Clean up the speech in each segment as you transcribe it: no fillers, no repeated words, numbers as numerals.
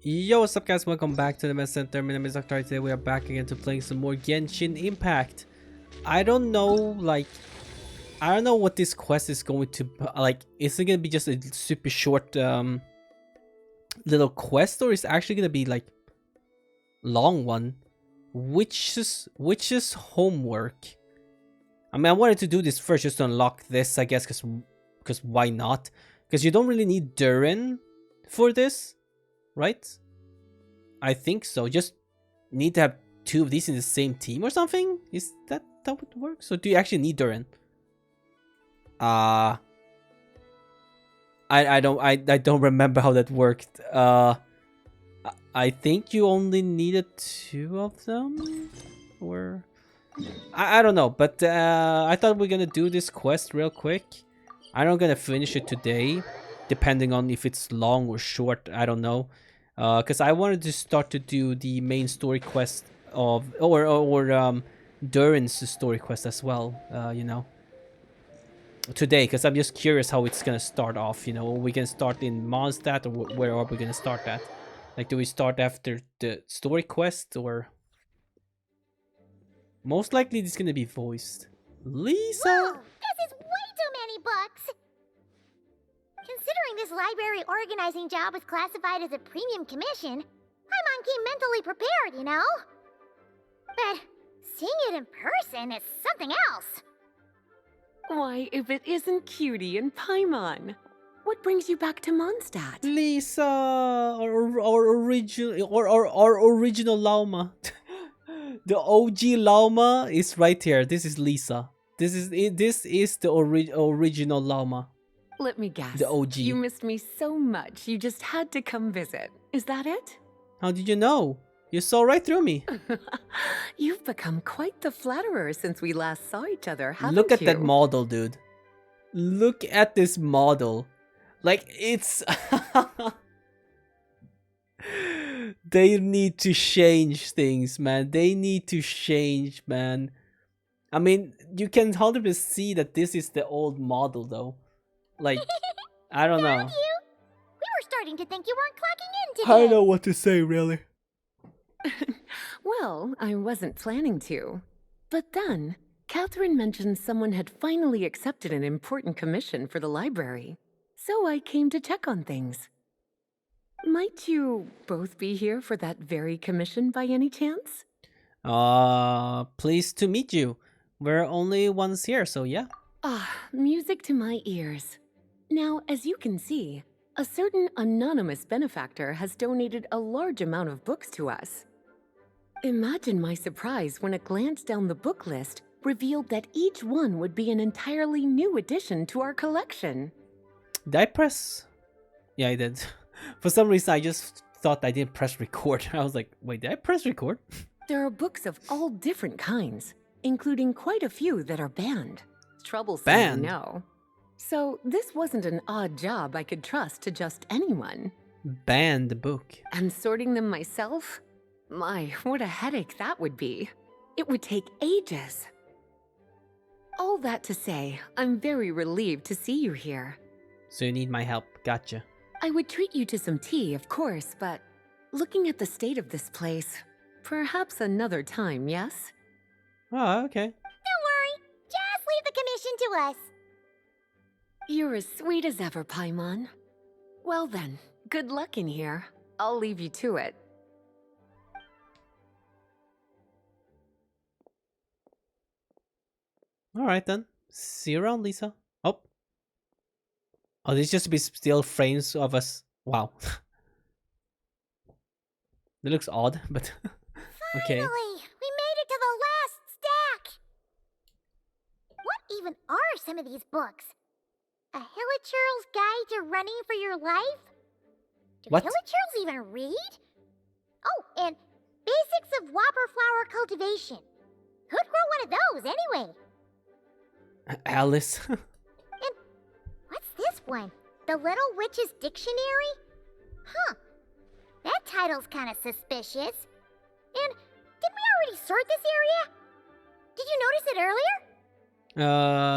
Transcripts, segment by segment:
Yo, what's up guys, welcome back to the AnimeHealthcenter. My name is Dr. Today we are back again to playing some more Genshin Impact. I don't know, I don't know what this quest is going to, is it going to be just a super short little quest, or is it actually going to be like long one? Which is homework? I mean, I wanted to do this first just to unlock this, I guess, because why not? Because you don't really need Durin for this, right? I think so. Just need to have two of these in the same team or something? Is that would work? So do you actually need Durin? I don't remember how that worked. I think you only needed two of them, or I don't know. But I thought we are gonna do this quest real quick. I'm not gonna finish it today, depending on if it's long or short. I don't know, because I wanted to start to do the main story quest of or Durin's story quest as well. You know, today, because I'm just curious how it's gonna start off. You know, we can start in Mondstadt, or where are we gonna start at? Like, do we start after the story quest, or most likely it's gonna be voiced? Lisa. Whoa, this is way too many books! Considering this library organizing job was classified as a premium commission, Paimon came mentally prepared, you know? But seeing it in person is something else. Why, if it isn't Cutie and Paimon? What brings you back to Mondstadt? Lisa, our original Lauma. The OG Lauma is right here. This is Lisa. This is the original Lauma. Let me guess. The OG. You missed me so much, you just had to come visit. Is that it? How did you know? You saw right through me. You've become quite the flatterer since we last saw each other, haven't you? Look at that model, dude. Look at this model. Like, it's... They need to change things, man. They need to change, man. I mean, you can 100% see that this is the old model, though. Like, I don't know. Found you? We were starting to think you weren't clocking in today. I don't know what to say, really. Well, I wasn't planning to. But then, Catherine mentioned someone had finally accepted an important commission for the library. So I came to check on things. Might you both be here for that very commission by any chance? Pleased to meet you. We're only ones here, so yeah. Ah, music to my ears. Now, as you can see, a certain anonymous benefactor has donated a large amount of books to us. Imagine my surprise when a glance down the book list revealed that each one would be an entirely new addition to our collection. Did I press? Yeah, I did. For some reason, I just thought I didn't press record. I was like, wait, did I press record? There are books of all different kinds, including quite a few that are banned. Troublesome, Banned? I know. So this wasn't an odd job I could trust to just anyone. Ban the book. And sorting them myself? My, what a headache that would be. It would take ages. All that to say, I'm very relieved to see you here. So you need my help. Gotcha. I would treat you to some tea, of course, but looking at the state of this place, perhaps another time, yes? Oh, okay. Don't worry, just leave the commission to us. You're as sweet as ever, Paimon. Well then, good luck in here. I'll leave you to it. Alright then. See you around, Lisa. Oh. Oh, this just be still frames of us. Wow. That looks odd, but okay. Finally, we made it to the last stack. What even are some of these books? A Hilichurl's Guide to Running for Your Life? Do What? Hilichurls even read? Oh, and Basics of Whopper Flower Cultivation. Who'd grow one of those anyway? Alice. And what's this one? The Little Witch's Dictionary? Huh. That title's kind of suspicious. And did we already sort this area? Did you notice it earlier?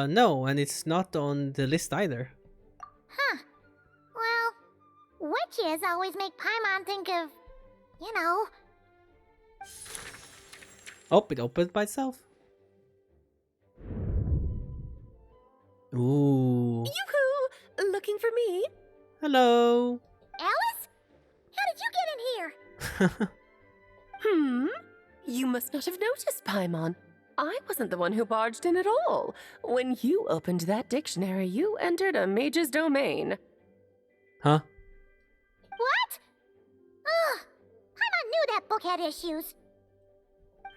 No, and it's not on the list either. Huh. Well, witches always make Paimon think of, you know. Oh, it opened by itself. Ooh. Yoo-hoo! Looking for me? Hello. Alice? How did you get in here? You must not have noticed, Paimon. I wasn't the one who barged in at all. When you opened that dictionary, you entered a mage's domain. Huh? What? Ugh. Paimon knew that book had issues.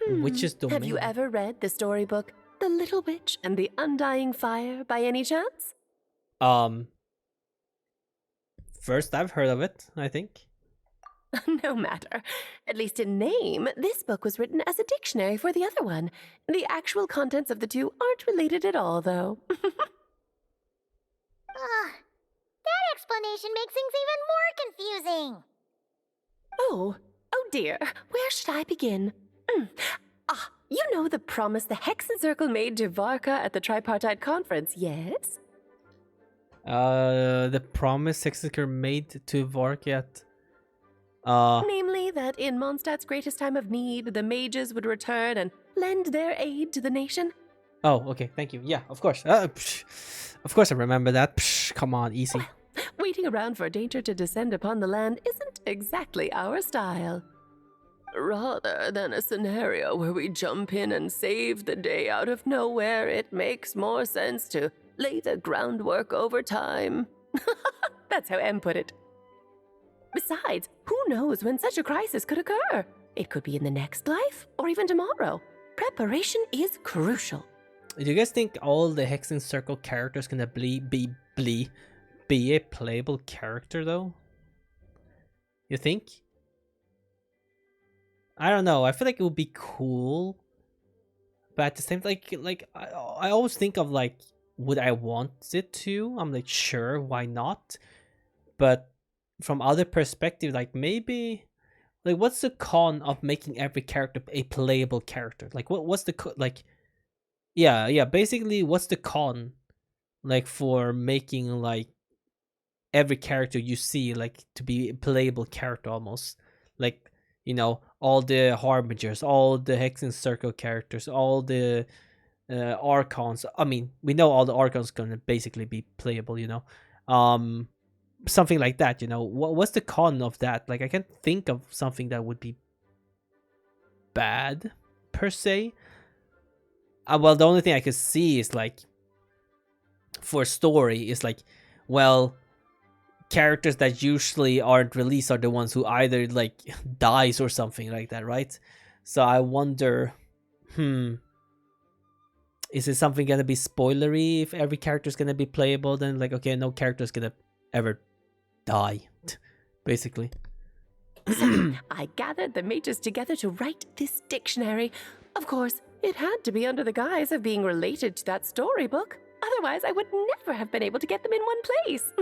Witch's domain. Have you ever read the storybook, The Little Witch and the Undying Fire, by any chance? First I've heard of it, I think. No matter. At least in name, this book was written as a dictionary for the other one. The actual contents of the two aren't related at all, though. Ugh. That explanation makes things even more confusing. Oh dear. Where should I begin? You know the promise the Hexen Circle made to Varka at the Tripartite Conference, yes? The promise Hexaker made to Varkat. Namely, that in Mondstadt's greatest time of need, the mages would return and lend their aid to the nation. Oh, okay, thank you. Yeah, of course. Of course I remember that. Come on, easy. Waiting around for danger to descend upon the land isn't exactly our style. Rather than a scenario where we jump in and save the day out of nowhere, it makes more sense to lay the groundwork over time. That's how M put it. Besides, who knows when such a crisis could occur? It could be in the next life, or even tomorrow. Preparation is crucial. Do you guys think all the Hexen Circle characters gonna be a playable character though? You think? I don't know. I feel like it would be cool, but at the same time, I always think of like, would I want it to? I'm like, sure, why not? But from other perspective, like maybe, like what's the con of making every character a playable character? Like what's the like? Yeah. Basically, what's the con, like for making like every character you see like to be a playable character almost, like, you know, all the Harbingers, all the Hexen Circle characters, all the Archons. I mean, we know all the Archons gonna basically be playable, you know. Something like that, you know. What's the con of that? Like, I can't think of something that would be bad per se. Well, the only thing I could see is like, for story, is like, well, characters that usually aren't released are the ones who either like dies or something like that, right? So I wonder, is it something gonna be spoilery if every character is gonna be playable? Then like, okay, no character is gonna ever die, basically. So, I gathered the mages together to write this dictionary. Of course, it had to be under the guise of being related to that storybook. Otherwise, I would never have been able to get them in one place.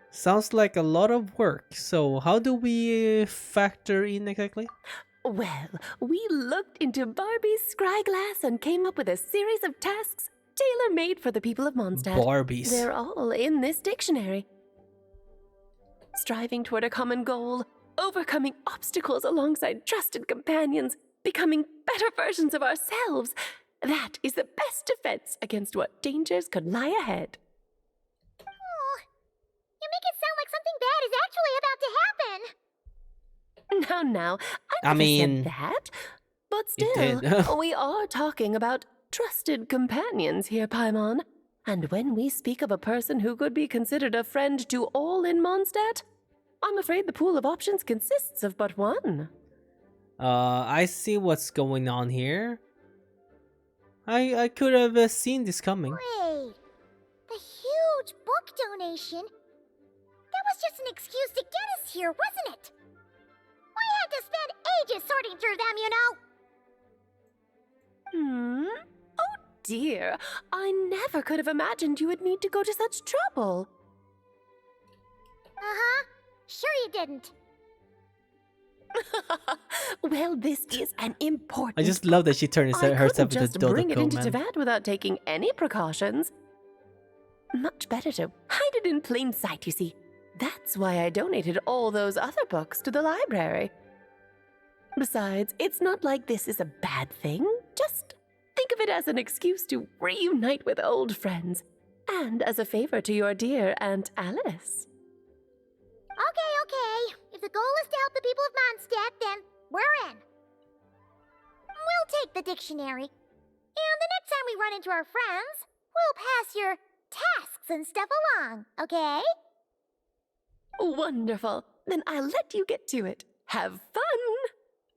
Sounds like a lot of work. So how do we factor in exactly? Well, we looked into Barbie's scryglass and came up with a series of tasks tailor-made for the people of Mondstadt. Barbies. They're all in this dictionary. Striving toward a common goal, overcoming obstacles alongside trusted companions, becoming better versions of ourselves. That is the best defense against what dangers could lie ahead. Oh, you make it sound like something bad is actually about to happen. Now, I mean, said that, but it still, we are talking about trusted companions here, Paimon. And when we speak of a person who could be considered a friend to all in Mondstadt, I'm afraid the pool of options consists of but one. I see what's going on here. I could have seen this coming. Wait, the huge book donation? That was just an excuse to get us here, wasn't it? We had to spend ages sorting through them, you know? Oh dear, I never could have imagined you would need to go to such trouble. Uh-huh. Sure you didn't. Well, this is an important. I just love that she turned I herself couldn't into just bring it Dodoko, into man. Teyvat without taking any precautions. Much better to hide it in plain sight, you see. That's why I donated all those other books to the library. Besides, it's not like this is a bad thing. Just think of it as an excuse to reunite with old friends, and as a favor to your dear Aunt Alice. Okay. If the goal is to help the people of Mondstadt, then we're in. We'll take the dictionary. And the next time we run into our friends, we'll pass your tasks and stuff along, okay? Wonderful. Then I'll let you get to it. Have fun!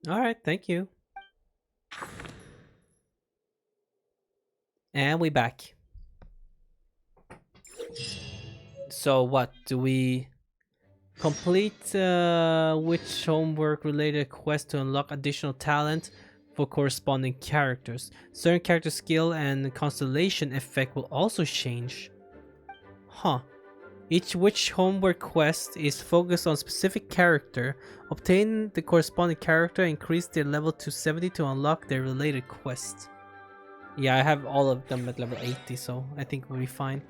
Alright, thank you. And we back. So what, do we complete which homework related quest to unlock additional talent for corresponding characters? Certain character skill and constellation effect will also change. Huh. Each witch homework quest is focused on a specific character. Obtain the corresponding character and increase their level to 70 to unlock their related quest. Yeah, I have all of them at level 80, so I think we'll be fine.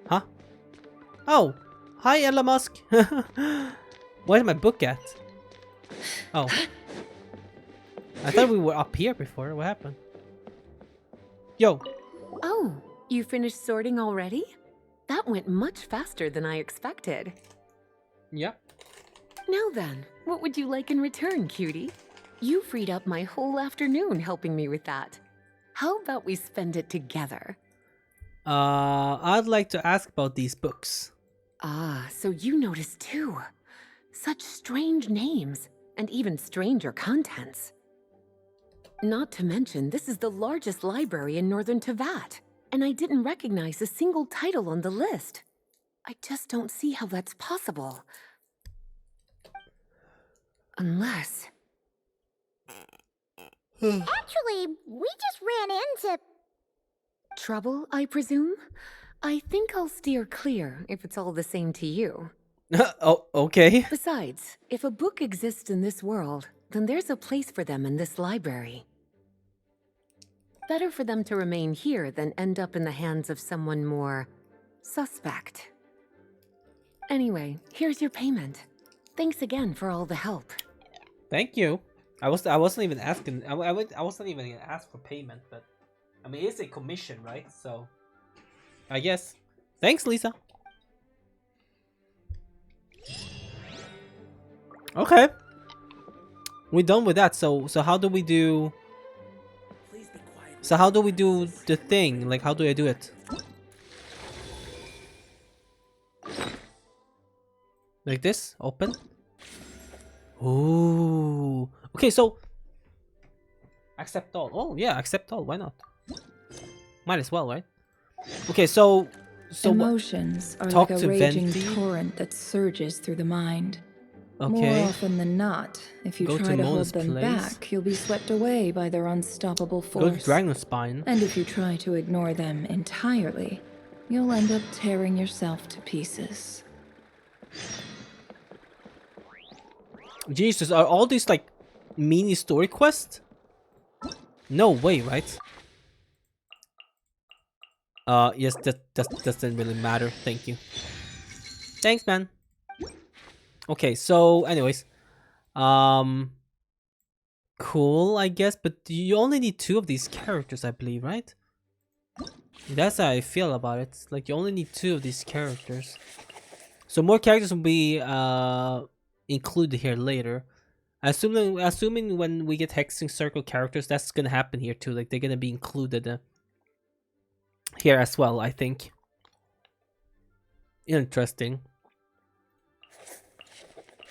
Huh? Oh! Hi, Elon Musk! Where's my book at? Oh. I thought we were up here before. What happened? Yo! Oh, you finished sorting already? That went much faster than I expected. Yeah. Now then, what would you like in return, cutie? You freed up my whole afternoon helping me with that. How about we spend it together? I'd like to ask about these books. Ah, so you noticed too. Such strange names, and even stranger contents. Not to mention, this is the largest library in Northern Teyvat, and I didn't recognize a single title on the list. I just don't see how that's possible. Unless... Actually, we just ran into... Trouble, I presume? I think I'll steer clear if it's all the same to you. Oh, okay. Besides, if a book exists in this world, then there's a place for them in this library. Better for them to remain here than end up in the hands of someone more suspect. Anyway, here's your payment. Thanks again for all the help. Thank you. I wasn't even asking. I wasn't even gonna ask for payment, but I mean it's a commission, right? So I guess. Thanks, Lisa. Okay. We're done with that. So how do we do? So how do we do the thing? Like, how do I do it? Like this? Open? Ooh. Okay, so... accept all. Oh, yeah, accept all. Why not? Might as well, right? Okay, so... Emotions are Talk like a to raging Venti. torrent that surges through the mind. Okay. More often than not, if you Go try to to hold Mona's them place. back, you'll be swept away by their unstoppable Go to force. Dragon's Spine. And if you try to ignore them entirely, you'll end up tearing yourself to pieces. Jesus, are all these like mini story quests? No way, right? Yes, that doesn't really matter. Thank you. Thanks, man. Okay, so anyways, cool, I guess, but you only need 2 of these characters, I believe, right? That's how I feel about it. Like, you only need 2 of these characters. So more characters will be included here later. Assuming when we get Hexing Circle characters, that's gonna happen here too. Like, they're gonna be included here as well, I think. Interesting.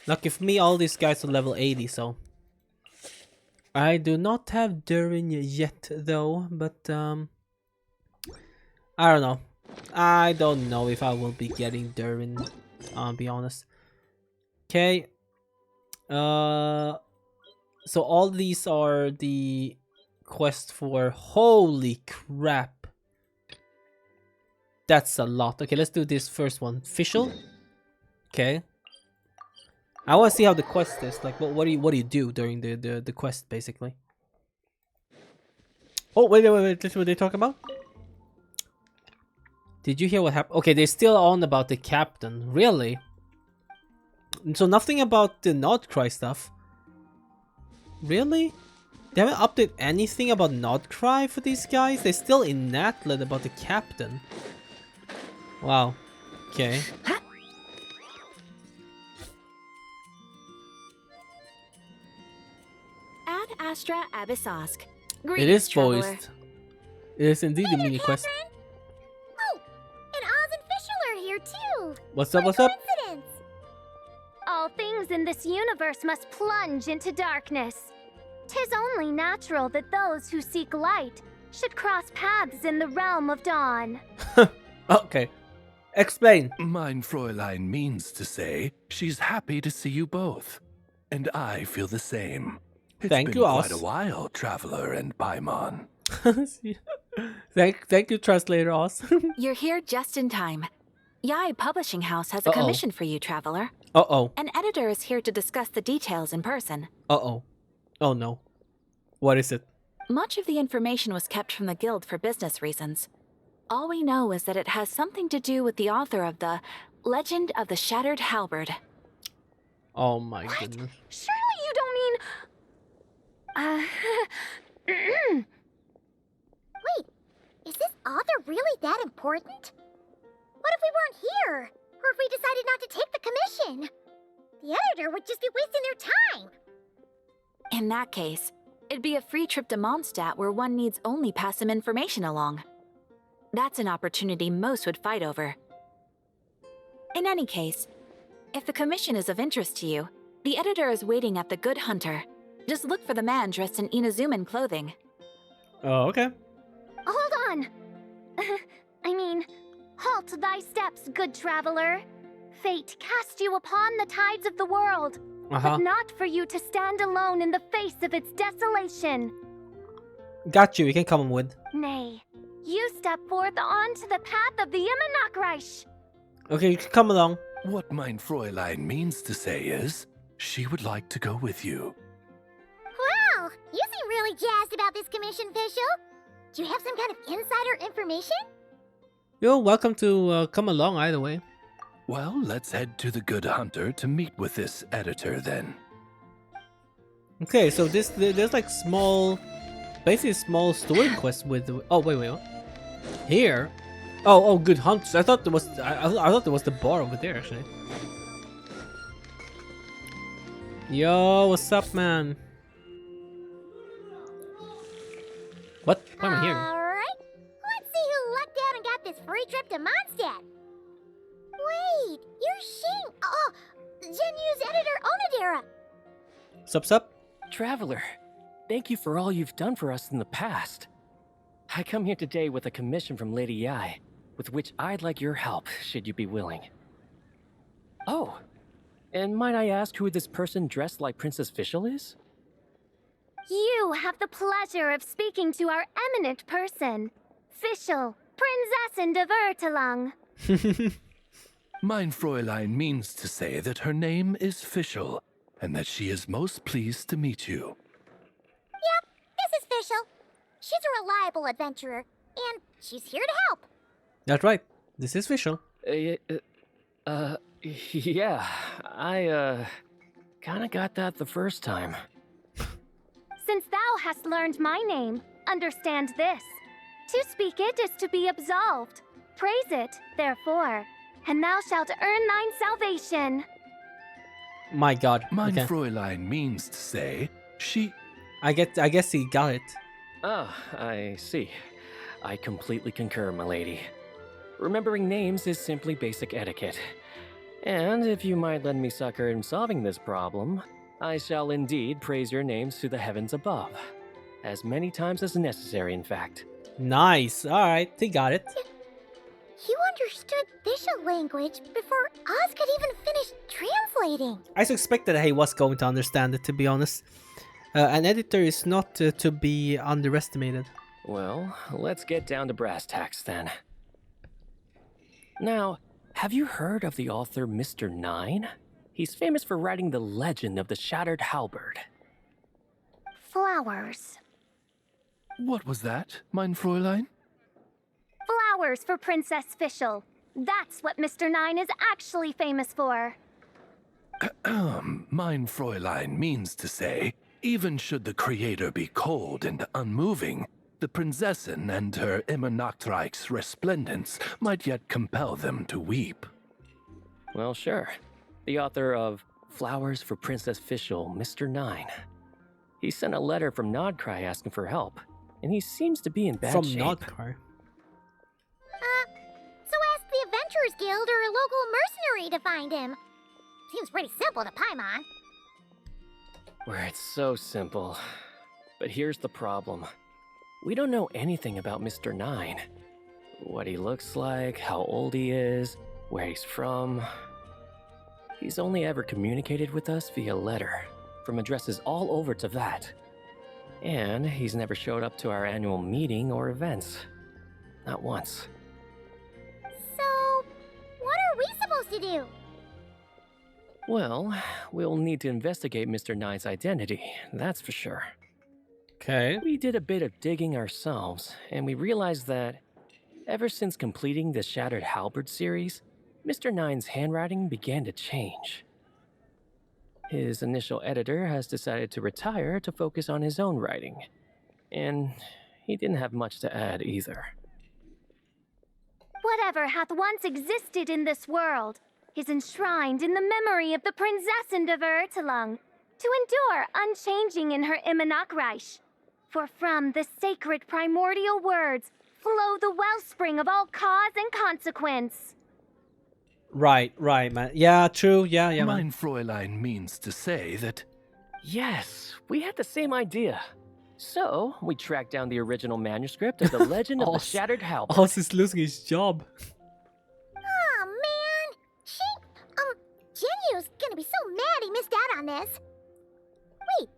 Lucky for me, all these guys are level 80, so... I do not have Durin yet, though, but, I don't know. I don't know if I will be getting Durin, I'll be honest. Okay. So all these are the quest for... Holy crap. That's a lot. Okay, let's do this first one. Official. Okay. I want to see how the quest is. Like, what do you do during the quest, basically? Oh, wait. This is what they talk about? Did you hear what happened? Okay, they're still on about the captain. Really? So nothing about the Nordcry stuff. Really? They haven't updated anything about Nordcry for these guys? They're still in Natlet about the captain. Wow. Okay. Ad Astra Abyssosque. It Greetings, is traveler. voiced. It is indeed a mini quest. Oh, and Oz and Fischl are here too. What's up, what's up? Coincidence. All things in this universe must plunge into darkness. 'Tis only natural that those who seek light should cross paths in the realm of dawn. Okay. Explain. Mein Fräulein means to say she's happy to see you both. And I feel the same. It's Thank been you, quite Oz. a while, Traveler and Paimon. Thank you, translator Oz. You're here just in time. Yai Publishing House has a Uh-oh. commission for you, traveler. Uh-oh. An editor is here to discuss the details in person. Uh-oh. Oh no. What is it? Much of the information was kept from the guild for business reasons. All we know is that it has something to do with the author of the Legend of the Shattered Halberd. Oh my goodness. Surely you don't mean... Wait, is this author really that important? What if we weren't here? Or if we decided not to take the commission? The editor would just be wasting their time. In that case, it'd be a free trip to Mondstadt where one needs only pass some information along. That's an opportunity most would fight over. In any case, if the commission is of interest to you, the editor is waiting at the Good Hunter. Just look for the man dressed in Inazuman clothing. Oh, okay. Hold on. Halt thy steps, good traveler. Fate cast you upon the tides of the world, Uh-huh. but not for you to stand alone in the face of its desolation. Got you. You can come with. Nay, you step forth onto the path of the Immenachreich. Okay, you can come along. What mein Fräulein means to say is, she would like to go with you. Wow, you seem really jazzed about this commission, Fischl. Do you have some kind of insider information? You're welcome to come along either way. Well, let's head to the Good Hunter to meet with this editor then. Okay, so there's like small, basically small story quests with. Oh wait, what? Here. Oh, good hunts. I thought there was. I thought there was the bar over there actually. Yo, what's up, man? What? Why am I here? Alright, let's see who lucked out and got this free trip to Mondstadt. Wait, you're Shing. Oh, Genyu's editor, Onodera. Sup? Traveler, thank you for all you've done for us in the past. I come here today with a commission from Lady Yai, with which I'd like your help, should you be willing. Oh, and might I ask who this person dressed like Princess Fischl is? You have the pleasure of speaking to our eminent person, Fischl, Prinzessin de Vertalang. Mein Fräulein means to say that her name is Fischl, and that she is most pleased to meet you. Yep, this is Fischl. She's a reliable adventurer, and she's here to help. That's right. This is Fischl. Yeah, I, kinda got that the first time. Since thou hast learned my name, understand this. To speak it is to be absolved. Praise it, therefore, and thou shalt earn thine salvation. My God. Mein Okay. Fräulein means to say she... I guess he got it. Ah, I see. I completely concur, my lady. Remembering names is simply basic etiquette. And if you might lend me succor in solving this problem, I shall indeed praise your names to the heavens above. As many times as necessary, in fact. Nice. All right, he got it. You understood Fischl language before Oz could even finish translating. I suspected he was going to understand it, to be honest. An editor is not to be underestimated. Well, let's get down to brass tacks then. Now, have you heard of the author Mr. Nine? He's famous for writing the legend of the Shattered Halberd. Flowers. What was that, mein Fräulein? flowers for Princess Fischl. That's what Mr. Nine is actually famous for. Mein Fräulein means to say, even should the creator be cold and unmoving, the Prinzessin and her immer Nachtreich's resplendence might yet compel them to weep. Well, sure. The author of Flowers for Princess Fischl, Mr. Nine. He sent a letter from Nodcry asking for help, and he seems to be in bad From shape. Nodcry. So ask the Adventurers Guild or a local mercenary to find him. Seems pretty simple to Paimon. Where it's so simple. But here's the problem. We don't know anything about Mr. Nine. What he looks like, how old he is, where he's from. He's only ever communicated with us via letter, from addresses all over to that. And he's never showed up to our annual meeting or events. Not once. So, what are we supposed to do? Well, we'll need to investigate Mr. Nine's identity, that's for sure. Okay. We did a bit of digging ourselves, and we realized that ever since completing the Shattered Halberd series, Mr. Nine's handwriting began to change. His initial editor has decided to retire to focus on his own writing, and he didn't have much to add either. Whatever hath once existed in this world is enshrined in the memory of the Prinzessin de Vertelung, to endure unchanging in her Immenachreich. For from the sacred primordial words flow the wellspring of all cause and consequence. Right, man. Yeah, true. Yeah, man. Mein Fräulein means to say that... Yes, we had the same idea. So, we tracked down the original manuscript of the Legend of the Shattered Halberd. Oz is losing his job. Oh man, Genyu's gonna be so mad he missed out on this. Wait,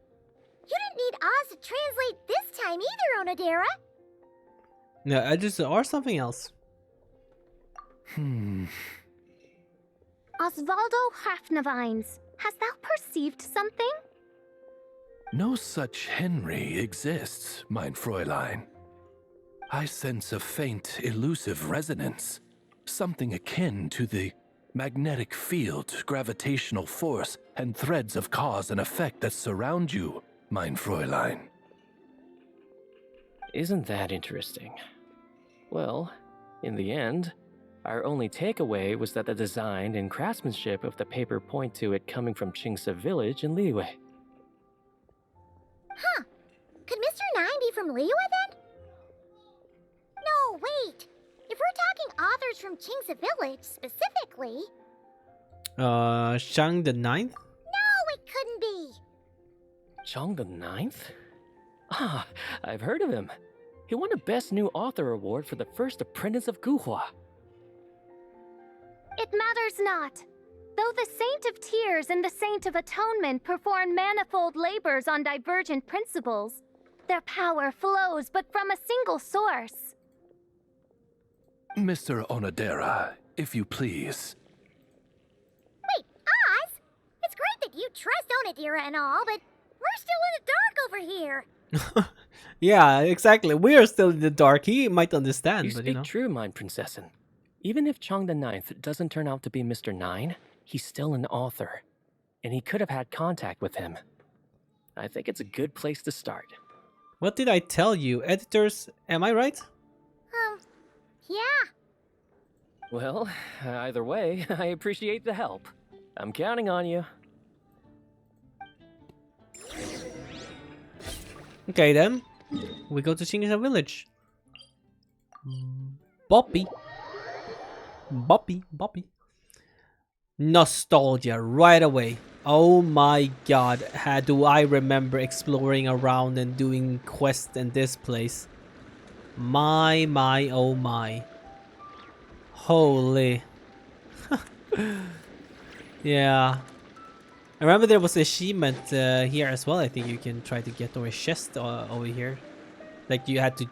you didn't need Oz to translate this time either, Onodera. No, I just or something else. Osvaldo Hafnavines, hast thou perceived something? No such Henry exists, mein Fräulein. I sense a faint, elusive resonance. Something akin to the magnetic field, gravitational force, and threads of cause and effect that surround you, mein Fräulein. Isn't that interesting? Well, in the end, our only takeaway was that the design and craftsmanship of the paper point to it coming from Qingse village in LIYUE. Huh. Could Mr. Nine be from Liyue then? No, wait. If we're talking authors from Qingse village specifically... Shang the Ninth? No, it couldn't be. Chong the Ninth? Ah, I've heard of him. He won a Best New Author award for the first apprentice of Guhua. It matters not. Though the Saint of Tears and the Saint of Atonement perform manifold labors on divergent principles, their power flows but from a single source. Mr. Onodera, if you please. Wait, Oz? It's great that you trust Onodera and all, but we're still in the dark over here. Yeah, exactly. We are still in the dark. He might understand, You but speak you know. true, mein Prinzessin. Even if Chong the Ninth doesn't turn out to be Mr. Nine, he's still an author, and he could have had contact with him. I think it's a good place to start. What did I tell you? Editors, am I right? Yeah. Well, either way, I appreciate the help. I'm counting on you. Okay then. We go to Qingse village. Boppy. Nostalgia right away. Oh my god, how do I remember exploring around and doing quests in this place. My, oh my. Holy. Yeah. I remember there was an achievement here as well. I think you can try to get over a chest over here. Like you had to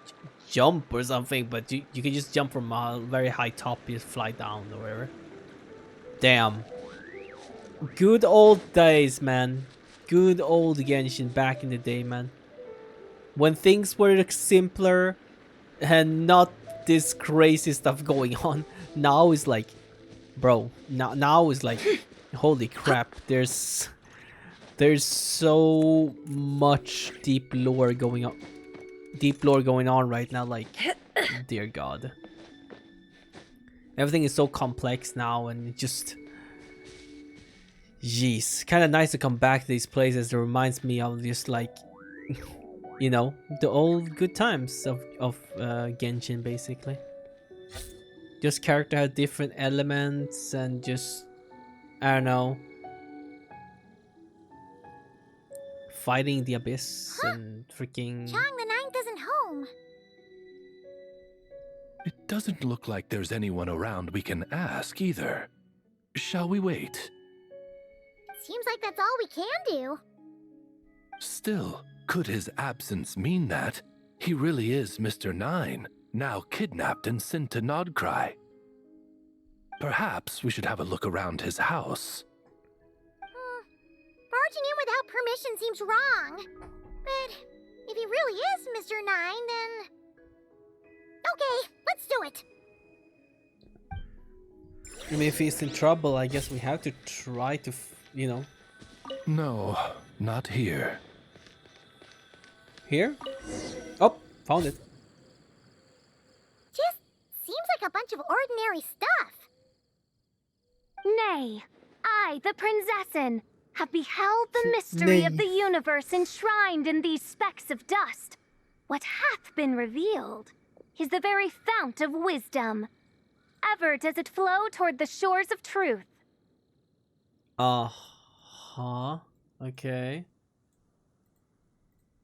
jump or something, but you can just jump from a very high top, you just fly down or whatever. Damn. Good old days, man. Good old Genshin back in the day, man. When things were simpler and not this crazy stuff going on. Now is like, bro, now is like, holy crap, there's so much deep lore going on right now, like, dear god. Everything is so complex now, and it just, jeez, kind of nice to come back to these places. It reminds me of just like, you know, the old good times of Genshin, basically. Just character had different elements and just, I don't know, fighting the abyss and freaking. Chang the Ninth isn't home. It doesn't look like there's anyone around we can ask either. Shall we wait? Seems like that's all we can do. Still, could his absence mean that he really is Mr. Nine, now kidnapped and sent to Nodcry? Perhaps we should have a look around his house. Barging in without permission seems wrong. But if he really is Mr. Nine, then... Okay, let's do it. I mean, if he's in trouble, I guess we have to try to, you know. No, not here. Here? Oh, found it. Just seems like a bunch of ordinary stuff. Nay, I, the Prinzessin, have beheld the mystery of the universe enshrined in these specks of dust. What hath been revealed is the very fount of wisdom. Ever does it flow toward the shores of truth. Uh-huh. Okay.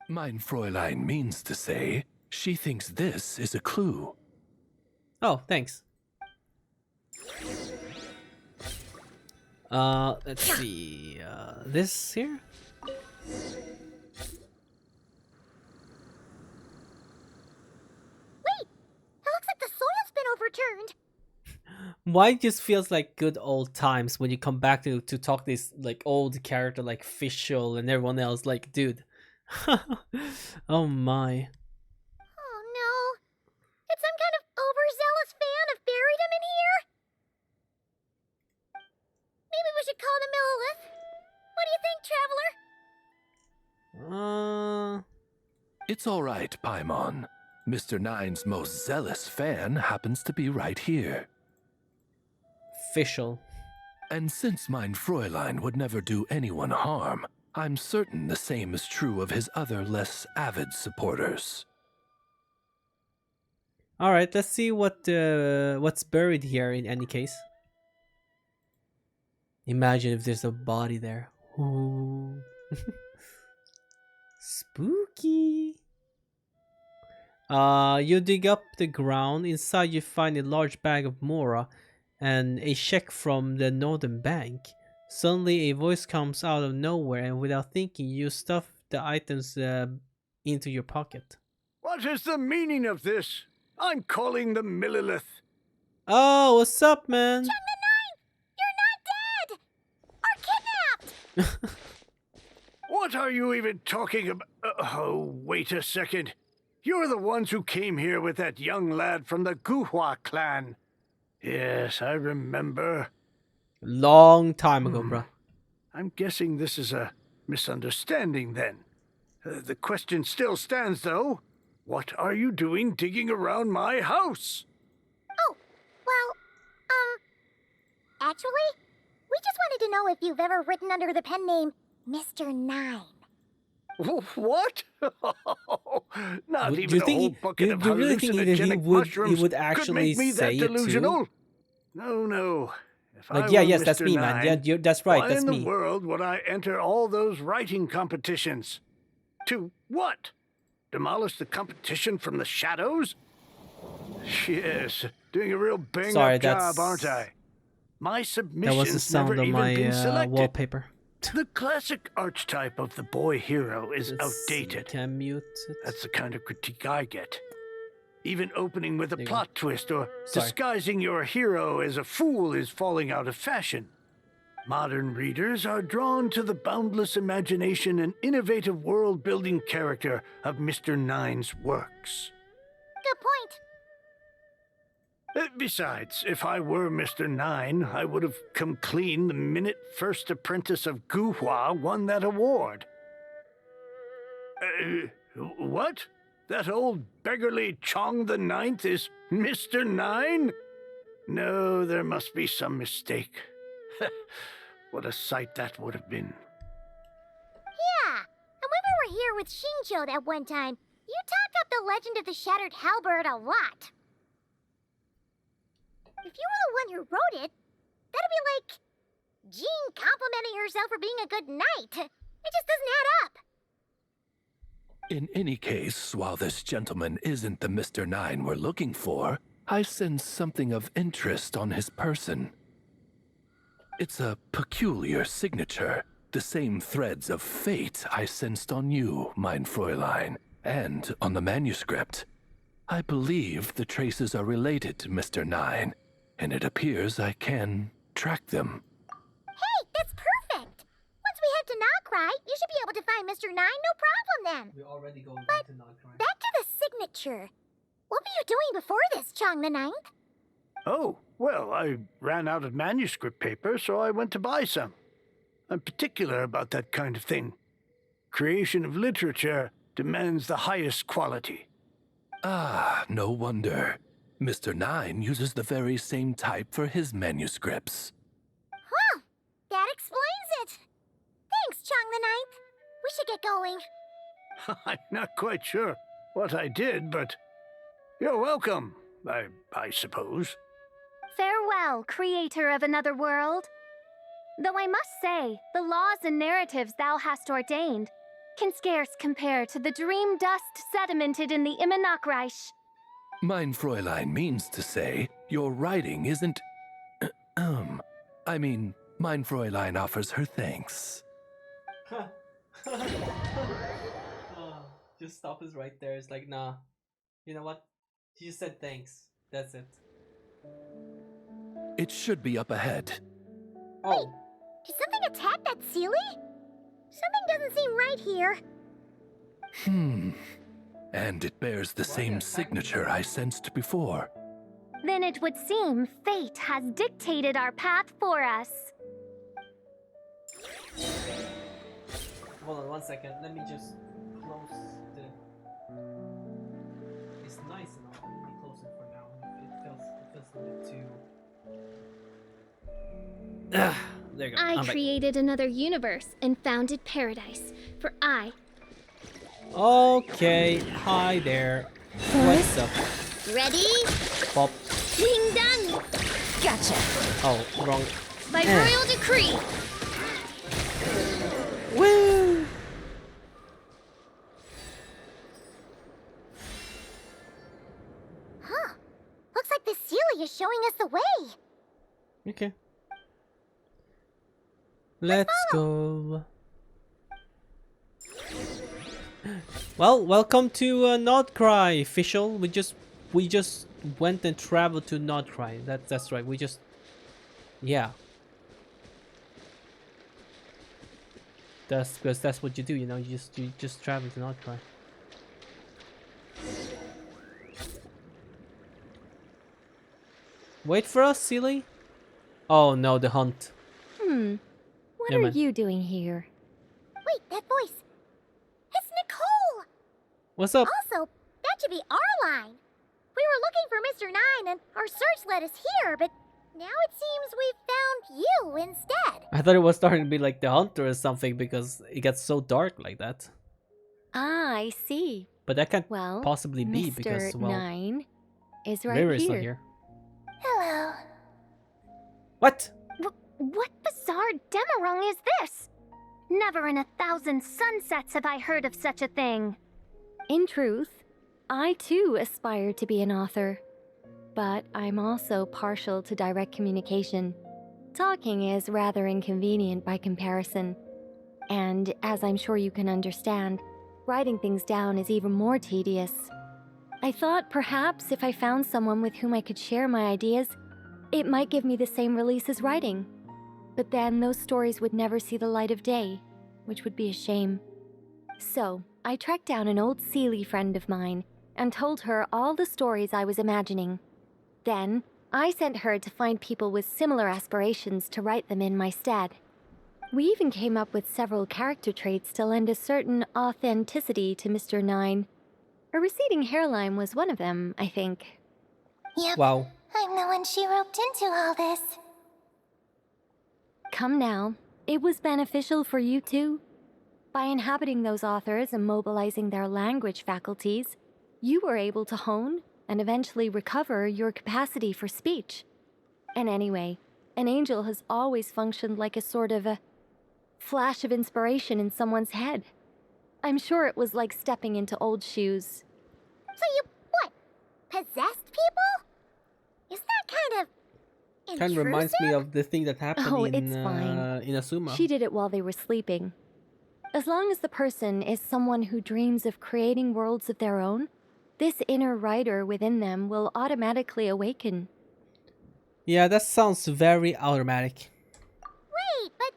Mein Fräulein means to say she thinks this is a clue. Oh, thanks. Let's see. This here? Wait! It looks like the soil's been overturned. Why it just feels like good old times when you come back to talk this like old character like Fischl and everyone else, like, dude. Oh my. Oh no. Did some kind of overzealous fan have buried him in here? Maybe we should call him Lilith. What do you think, Traveler? It's all right, Paimon. Mr. Nine's most zealous fan happens to be right here. Fischl. And since mein Fräulein would never do anyone harm, I'm certain the same is true of his other less avid supporters. All right, let's see what's buried here in any case. Imagine if there's a body there. Ooh. Spooky. You dig up the ground. Inside you find a large bag of Mora and a check from the Northern Bank. Suddenly a voice comes out of nowhere, and without thinking you stuff the items into your pocket. What is the meaning of this? I'm calling the Millilith. Oh, what's up, man? Chang the Ninth! You're not dead! Or kidnapped! What are you even talking about? Oh, wait a second. You're the ones who came here with that young lad from the Guhua clan. Yes, I remember. Long time ago, bro. I'm guessing this is a misunderstanding then. The question still stands, though. What are you doing digging around my house? Oh, well, actually, we just wanted to know if you've ever written under the pen name Mr. Nine. What? Not Do even you a think whole he- bucket do of you really think that he hallucinogenic would mushrooms actually could make me say that it too? delusional? No. If I Like, yeah, were yes, that's Mr. me, man. Nine, Yeah, that's right, why that's in me. the world would I enter all those writing competitions? To what? Demolish the competition from the shadows? Yes, doing a real bang-up job, aren't I? My That was the submission's sound never of even my been selected. wallpaper. The classic archetype of the boy hero is Let's see, outdated. can I mute it? That's the kind of critique I get. Even opening with a There you plot twist or Sorry. disguising your hero as a fool is falling out of fashion. Modern readers are drawn to the boundless imagination and innovative world-building character of Mr. Nine's works. Good point. Besides, if I were Mr. Nine, I would have come clean the minute First Apprentice of Guhua won that award. What? That old beggarly Chong the Ninth is Mr. Nine? No, there must be some mistake. What a sight that would have been. Yeah, and when we were here with Shinjo that one time, you talked up the legend of the Shattered Halberd a lot. If you were the one who wrote it, that'd be like Jean complimenting herself for being a good knight. It just doesn't add up. In any case, while this gentleman isn't the Mr. Nine we're looking for, I sense something of interest on his person. It's a peculiar signature, the same threads of fate I sensed on you, mein Fräulein, and on the manuscript. I believe the traces are related to Mr. Nine, and it appears I can track them. Hey, that's perfect! Once we head to Nogcry, you should be able to find Mr. Nine, no problem then. We're already going But to Nogcry. back to the signature. What were you doing before this, Chong the Ninth? Oh, well, I ran out of manuscript paper, so I went to buy some. I'm particular about that kind of thing. Creation of literature demands the highest quality. Ah, no wonder. Mr. Nine uses the very same type for his manuscripts. Well, that explains it. Thanks, Chong the Ninth. We should get going. I'm not quite sure what I did, but you're welcome, I suppose. Farewell, creator of another world. Though I must say, the laws and narratives thou hast ordained can scarce compare to the dream dust sedimented in the Immenachreich. Mein Fräulein means to say, your writing isn't... I mean, mein Fräulein offers her thanks. Just stop us right there. It's like, nah. You know what? She just said thanks. That's it. It should be up ahead. Oh. Did something attack that Sealy? Something doesn't seem right here. And it bears the same signature I sensed before. Then it would seem fate has dictated our path for us. Hold on 1 second. Let me just close the... It's nice and all. Let me close it for now. It feels a bit too... There you go. I created another universe and founded paradise, for I... Okay, hi there. What's up? Ready? Pop. Ding dong! Gotcha. Oh, wrong. By royal decree. Woo! Huh. Looks like the Sealy is showing us the way. Okay. Let's go. Well, welcome to Nogcry, official. We just went and traveled to Nogcry. That's right. Yeah. That's because that's what you do, you know. You just travel to Nogcry. Wait for us, Sealy. Oh no, the hunt. What are you doing here? Wait, that voice. It's Nicole! What's up? Also, that should be our line. We were looking for Mr. Nine and our search led us here, but now it seems we found you instead. I thought it was starting to be like the hunter or something because it gets so dark like that. Ah, I see. But that can't Well, possibly be Mr. because, well, Nine is right River is here. not here. Hello. What? What bizarre Demerung is this? Never in 1,000 sunsets have I heard of such a thing. In truth, I too aspire to be an author. But I'm also partial to direct communication. Talking is rather inconvenient by comparison. And as I'm sure you can understand, writing things down is even more tedious. I thought perhaps if I found someone with whom I could share my ideas, it might give me the same release as writing. But then those stories would never see the light of day, which would be a shame. So, I tracked down an old Sealy friend of mine and told her all the stories I was imagining. Then, I sent her to find people with similar aspirations to write them in my stead. We even came up with several character traits to lend a certain authenticity to Mr. Nine. A receding hairline was one of them, I think. Yep. Wow. I'm the one she roped into all this. Come now, it was beneficial for you too. By inhabiting those authors and mobilizing their language faculties, you were able to hone and eventually recover your capacity for speech. And anyway, an angel has always functioned like a sort of a flash of inspiration in someone's head. I'm sure it was like stepping into old shoes. So you, what, possessed people? Is that kind of intrusive? Kind of reminds me of the thing that happened It's fine. in AWSOME. She did it while they were sleeping. As long as the person is someone who dreams of creating worlds of their own, this inner writer within them will automatically awaken. Yeah, that sounds very automatic. Wait, but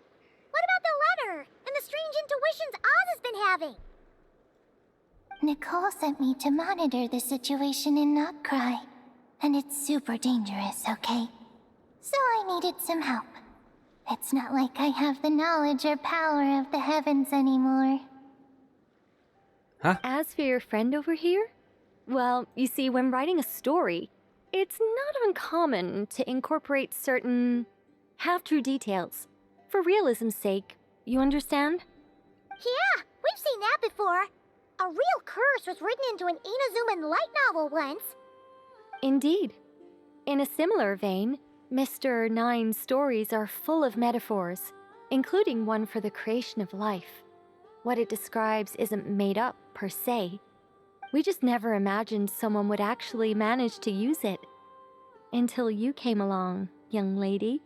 what about the letter and the strange intuitions Oz has been having? Nicole sent me to monitor the situation in Notcry, and it's super dangerous, okay? So I needed some help. It's not like I have the knowledge or power of the heavens anymore. Huh? As for your friend over here, well, you see, when writing a story, it's not uncommon to incorporate certain half-true details. For realism's sake, you understand? Yeah, we've seen that before. A real curse was written into an Inazuman light novel once. Indeed. In a similar vein, Mr. Nine's stories are full of metaphors, including one for the creation of life. What it describes isn't made up, per se. We just never imagined someone would actually manage to use it. Until you came along, young lady.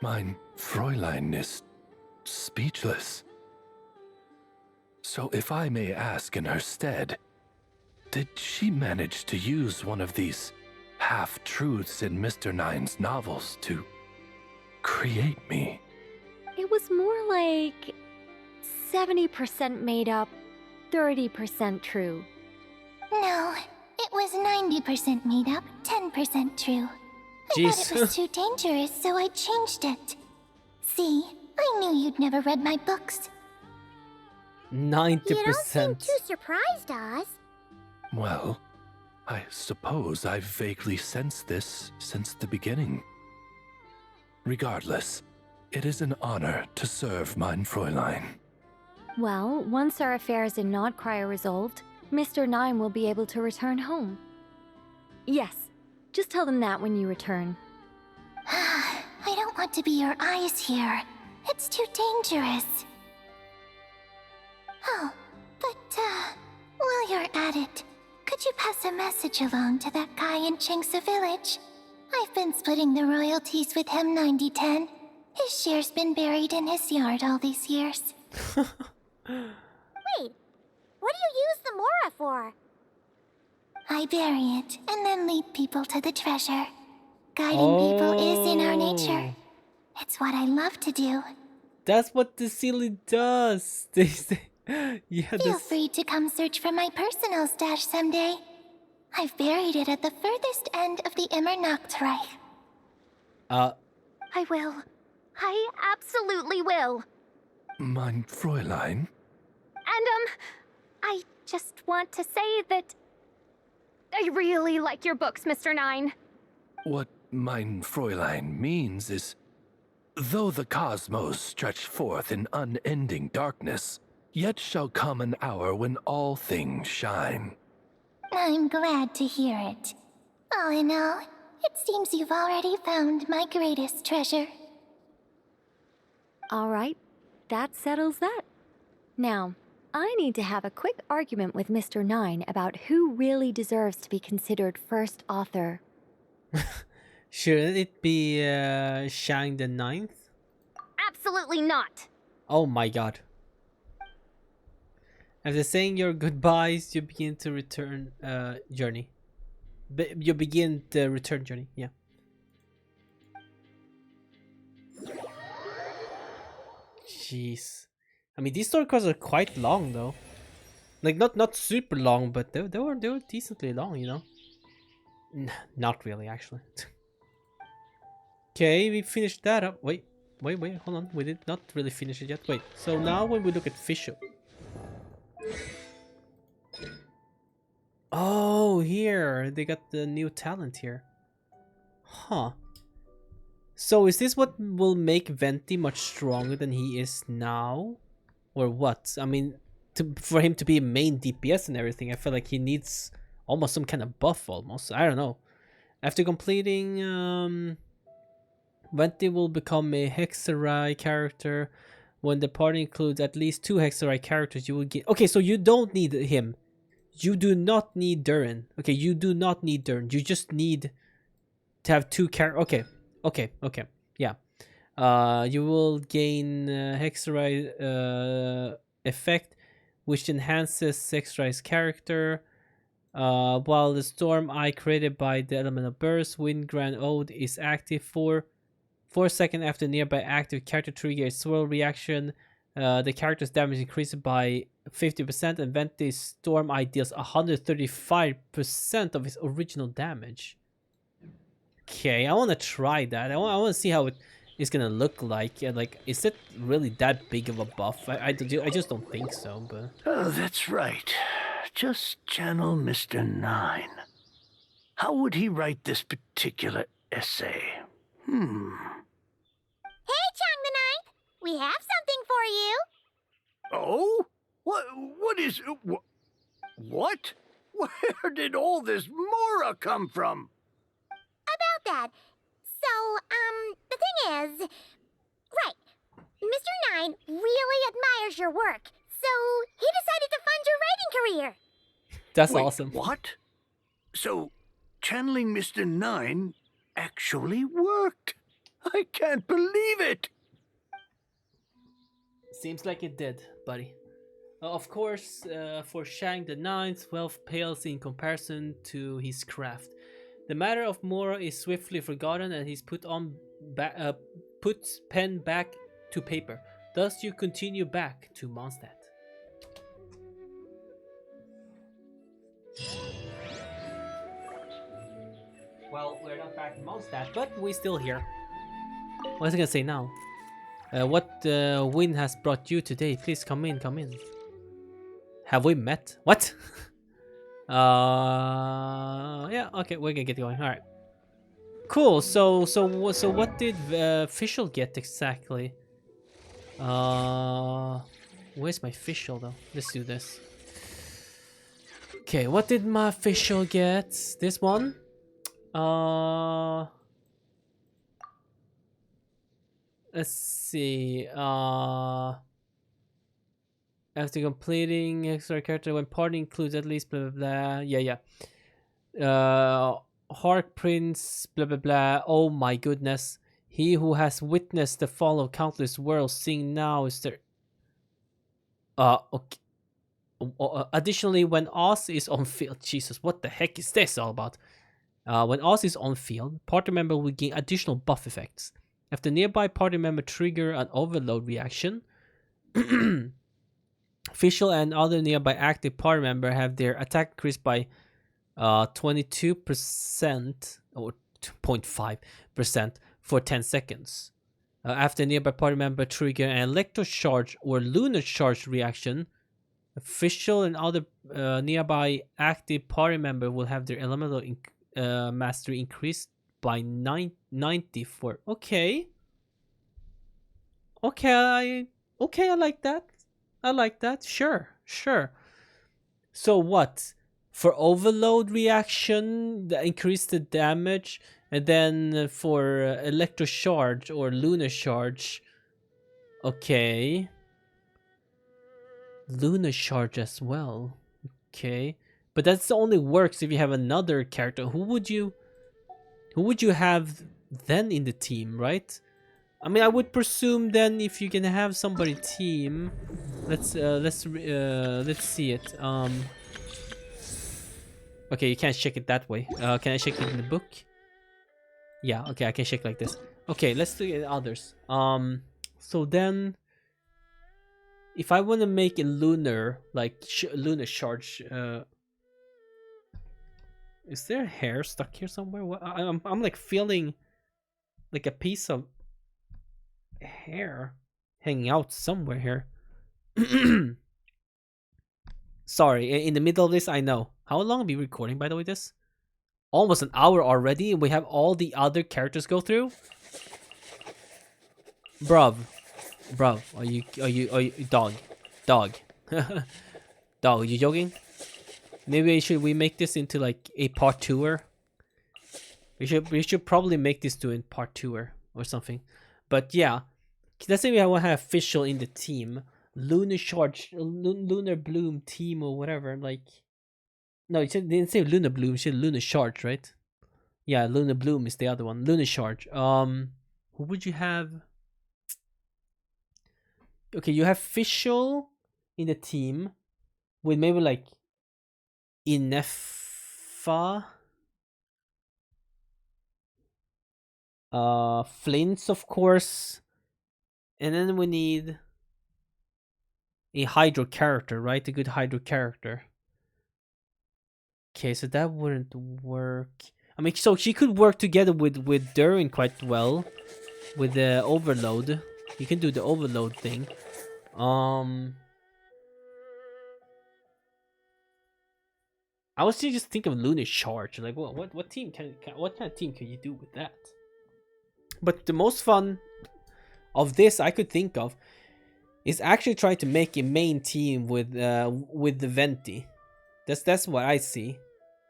Mein Fräulein is speechless. So if I may ask in her stead, did she manage to use one of these half-truths in Mr. Nine's novels to create me? It was more like 70% made up, 30% true. No, it was 90% made up, 10% true. I Jeez. thought it was too dangerous, so I changed it. See, I knew you'd never read my books. 90%. You don't seem too surprised, Oz. Well, I suppose I've vaguely sensed this since the beginning. Regardless, it is an honor to serve mein Fräulein. Well, once our affairs in Nodcry are resolved, Mr. Nine will be able to return home. Yes, just tell them that when you return. I don't want to be your eyes here. It's too dangerous. Oh, but, while you're at it, could you pass a message along to that guy in Chengsa village? I've been splitting the royalties with him 90-10. His share's been buried in his yard all these years. Wait, what do you use the Mora for? I bury it and then lead people to the treasure. Guiding people is in our nature. It's what I love to do. That's what the Sealy does. They say, yeah. Feel free to come search for my personal stash someday. I've buried it at the furthest end of the Immer Nachtreich. I will. I absolutely will. Mein Fräulein? And, I just want to say that I really like your books, Mr. Nine. What mein Fräulein means is, though the cosmos stretch forth in unending darkness, yet shall come an hour when all things shine. I'm glad to hear it. All in all, it seems you've already found my greatest treasure. All right, that settles that. Now, I need to have a quick argument with Mr. Nine about who really deserves to be considered first author. Shouldn't it be Shang the Ninth? Absolutely not. Oh my god. After saying your goodbyes, you begin to return journey. You begin the return journey, yeah. Jeez. I mean, these story cards are quite long though. Like not super long, but they were decently long, you know. Not really, actually. Okay, we finished that up. Wait, hold on. We did not really finish it yet. Wait, so now when we look at Fischl. Oh, here. They got the new talent here. Huh. So is this what will make Venti much stronger than he is now? Or what? I mean, for him to be a main DPS and everything, I feel like he needs almost some kind of buff almost. I don't know. After completing... Venti will become a Hexarai character. When the party includes at least 2 Hexarai characters, you will get... Okay, so you don't need him. You do not need Durin. Okay, you do not need Durin. You just need to have 2 characters. Okay. Yeah. You will gain Hexarai effect, which enhances Hexarai's character. While the Storm Eye created by the Elemental Burst, Wind Grand Ode is active for 4 seconds after nearby active character trigger a swirl reaction. The character's damage increases by 50%, and Venti's Storm Eye deals 135% of its original damage. Okay, I want to try that. I want to see how it is gonna look like. Like, is it really that big of a buff? I just don't think so. But oh, that's right. Just channel Mr. Nine. How would he write this particular essay? Hey, Chang the Ninth! We have something for you! Oh? What is... What? Where did all this Mora come from? About that. So, the thing is... Right. Mr. Nine really admires your work, so he decided to fund your writing career. that's Wait, awesome. What? So, channeling Mr. Nine actually worked. I can't believe it. Seems like it did, buddy. Of course, for Shang the Ninth, wealth pales in comparison to his craft. The matter of Mora is swiftly forgotten, and he's puts pen back to paper. Thus, you continue back to Mondstadt. Well, we're not back in Mondstadt, but we're still here. What was I gonna say now? What wind has brought you today? Please come in, come in. Have we met? What? Yeah, okay, we're gonna get going. All right. Cool. So what did Fischl get exactly? Where's my Fischl though? Let's do this. Okay, what did my Fischl get? This one. Let's see. After completing extra character, when party includes at least blah blah blah. Yeah. Hark Prince blah blah blah. Oh my goodness. He who has witnessed the fall of countless worlds, seeing now is there. Okay. Additionally, when Oz is on field, Jesus, what the heck is this all about? When Oz is on field, party member will gain additional buff effects. If the nearby party member trigger an overload reaction, Fischl and other nearby active party member have their attack increased by 22% or 0.5% for 10 seconds. After nearby party member trigger an electrocharge or lunar charge reaction, Fischl and other nearby active party member will have their elemental mastery increased by 94. Okay, I like that. I like that. Sure. So what? For overload reaction, increase the damage, and then for electrocharge or lunar charge. Okay. Lunar charge as well. Okay. But that's only works if you have another character. Who would you have then in the team, right? I mean, I would presume then if you can have somebody team, let's see it. Okay, you can't check it that way. Can I check it in the book? Yeah, okay, I can check like this. Okay, let's look at others. So then, if I want to make a lunar, like lunar charge, Is there hair stuck here somewhere? What? I'm like feeling like a piece of hair hanging out somewhere here. Sorry, in the middle of this, I know. How long are we recording, by the way, this? Almost an hour already, and we have all the other characters go through? Bruv. Are you, dog. Dog, are you joking? Maybe should we make this into like a part 2er? We should probably make this to a part 2er or something. But yeah, let's say we want to have official in the team. Lunar Charge, Lunar Bloom team or whatever. Like, no, it didn't say Lunar Bloom. It said Lunar Charge, right? Yeah, Lunar Bloom is the other one. Lunar Charge. Who would you have? Okay, you have official in the team with maybe like Inefa. Flints, of course. And then we need a Hydro character, right? A good Hydro character. Okay, so that wouldn't work. I mean, so she could work together with Durin quite well. With the Overload. You can do the Overload thing. I was just thinking of Lunar Charge. Like, what team what kind of team can you do with that? But the most fun of this I could think of is actually trying to make a main team with the Venti. That's what I see.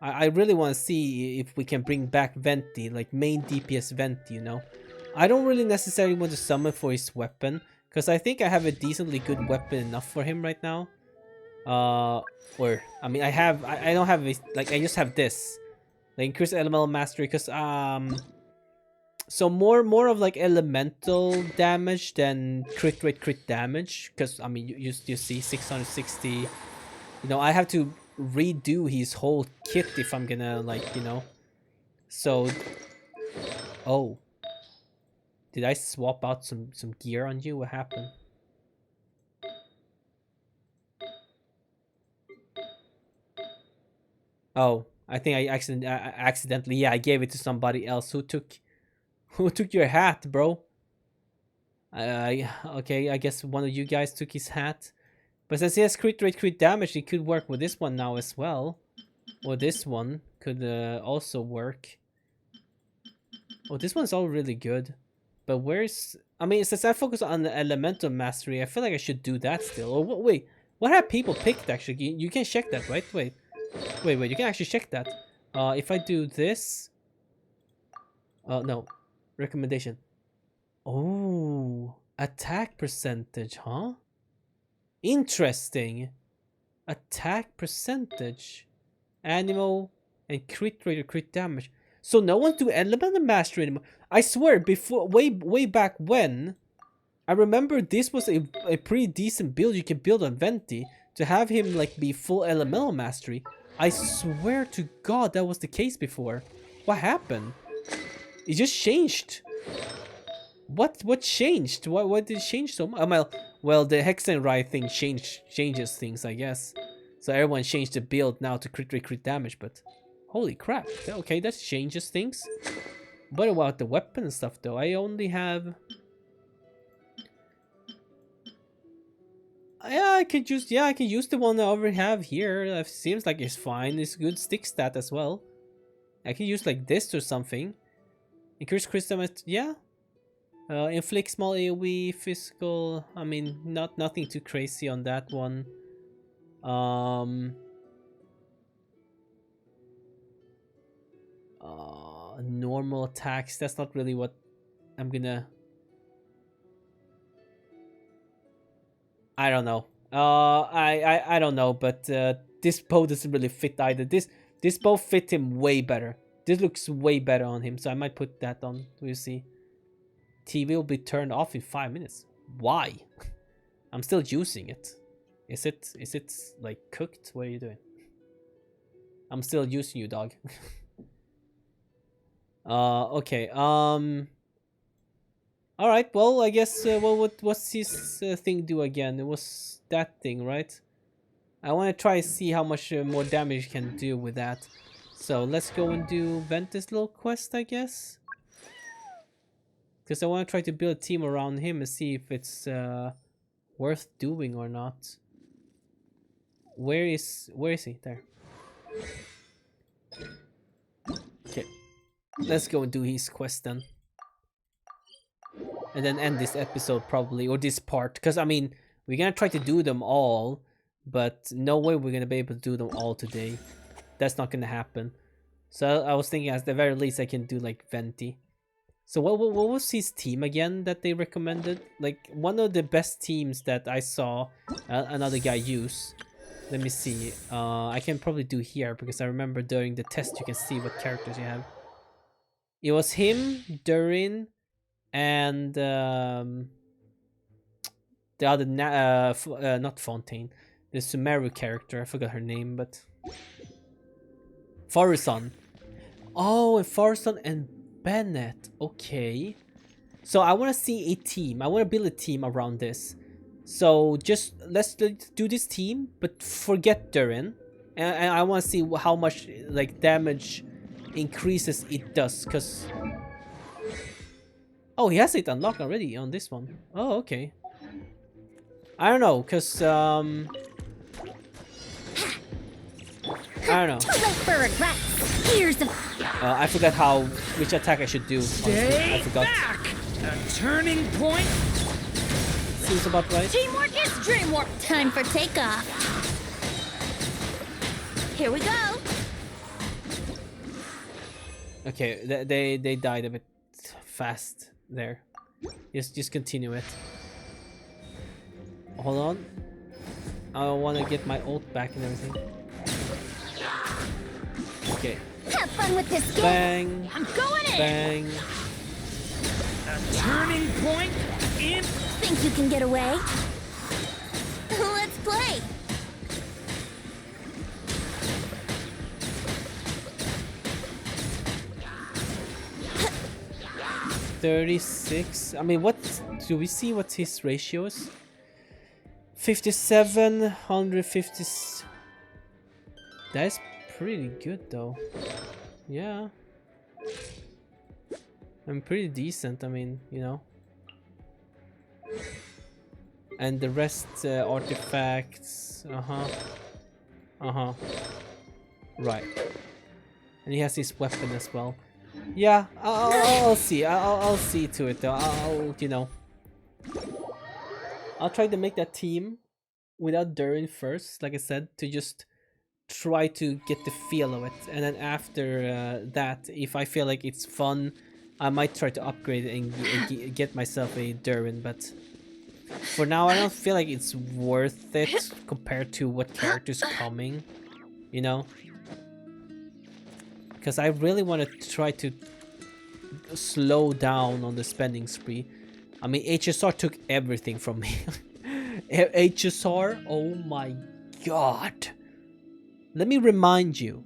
I really want to see if we can bring back Venti, like main DPS Venti, you know. I don't really necessarily want to summon for his weapon, because I think I have a decently good weapon enough for him right now. Or I mean, I don't have a, like, I just have this, like increase elemental mastery, because so more of like elemental damage than crit rate crit damage, because I mean you see 660. You know, I have to redo his whole kit if I'm gonna, like, you know. So, oh, did I swap out some gear on you? What happened? Oh, I think I accidentally, yeah, I gave it to somebody else. Who took your hat, bro? Okay, I guess one of you guys took his hat. But since he has crit rate crit damage, it could work with this one now as well. Or this one could also work. Oh, this one's all really good. But where's... I mean, since I focus on the elemental mastery, I feel like I should do that still. Or wait, what have people picked actually? You can check that, right? Wait, you can actually check that. If I do this... no. Recommendation. Oh, attack percentage, huh? Interesting. Attack percentage, animal, and crit rate or crit damage. So no one's doing elemental mastery anymore. I swear, before way back when, I remember this was a pretty decent build you can build on Venti to have him like be full elemental mastery. I swear to God that was the case before. What happened? It just changed. What changed? Why did it change so much? Well, the Hexenrai thing changes things, I guess. So everyone changed the build now to crit damage, but holy crap. Okay, that changes things. But about the weapon and stuff though, I only have... Yeah, I can use the one I already have here. It seems like it's fine. It's good stick stat as well. I can use like this or something. Increase crystal damage, yeah. Inflict small AoE, physical. I mean, nothing too crazy on that one. Normal attacks. That's not really what I'm gonna. I don't know. I don't know, but this bow doesn't really fit either. This bow fit him way better. This looks way better on him, so I might put that on. We'll see. TV will be turned off in 5 minutes. Why? I'm still using it. Is it like cooked? What are you doing? I'm still using you, dog. Okay. All right. Well, I guess. What's his thing do again? It was that thing, right? I want to try to see how much more damage you can do with that. So let's go and do Ventus' little quest, I guess. Because I want to try to build a team around him and see if it's worth doing or not. Where is he? There. Okay. Let's go and do his quest then. And then end this episode probably, or this part. Because, I mean, we're going to try to do them all. But no way we're going to be able to do them all today. That's not going to happen. So I was thinking at the very least I can do like Venti. So what was his team again that they recommended? Like one of the best teams that I saw another guy use. Let me see. I can probably do here because I remember during the test you can see what characters you have. It was him, Durin, and the other not Fontaine, the Sumeru character. I forgot her name, but Farusan. Oh, and Farusan and Bennett. Okay. So I want to see a team. I want to build a team around this. So just let's do this team, but forget Durin. And I want to see how much like damage increases it does. Cause oh, he has it unlocked already on this one. Oh, okay. I don't know, cause I don't know. I forgot which attack I should do. I forgot. Back! A turning point. Seems about right. Teamwork is dreamwork. Time for takeoff. Here we go. Okay, they died a bit fast there. Just continue it. Hold on. I want to get my ult back and everything. Okay. Have fun with this game. Bang. I'm going in. Bang. A turning point in. Think you can get away? Let's play. $36. I mean, what do we see? What his ratio is? 57, 150. That's pretty good though. Yeah. I'm pretty decent, I mean, you know. And the rest artifacts, right. And he has his weapon as well. Yeah, I'll see. I'll see to it though. You know, I'll try to make that team without Durin first, like I said, to just try to get the feel of it. And then after that, if I feel like it's fun, I might try to upgrade it and get myself a Durin. But for now, I don't feel like it's worth it compared to what character's coming, you know? Because I really want to try to slow down on the spending spree. I mean, HSR took everything from me. HSR, oh my god. Let me remind you.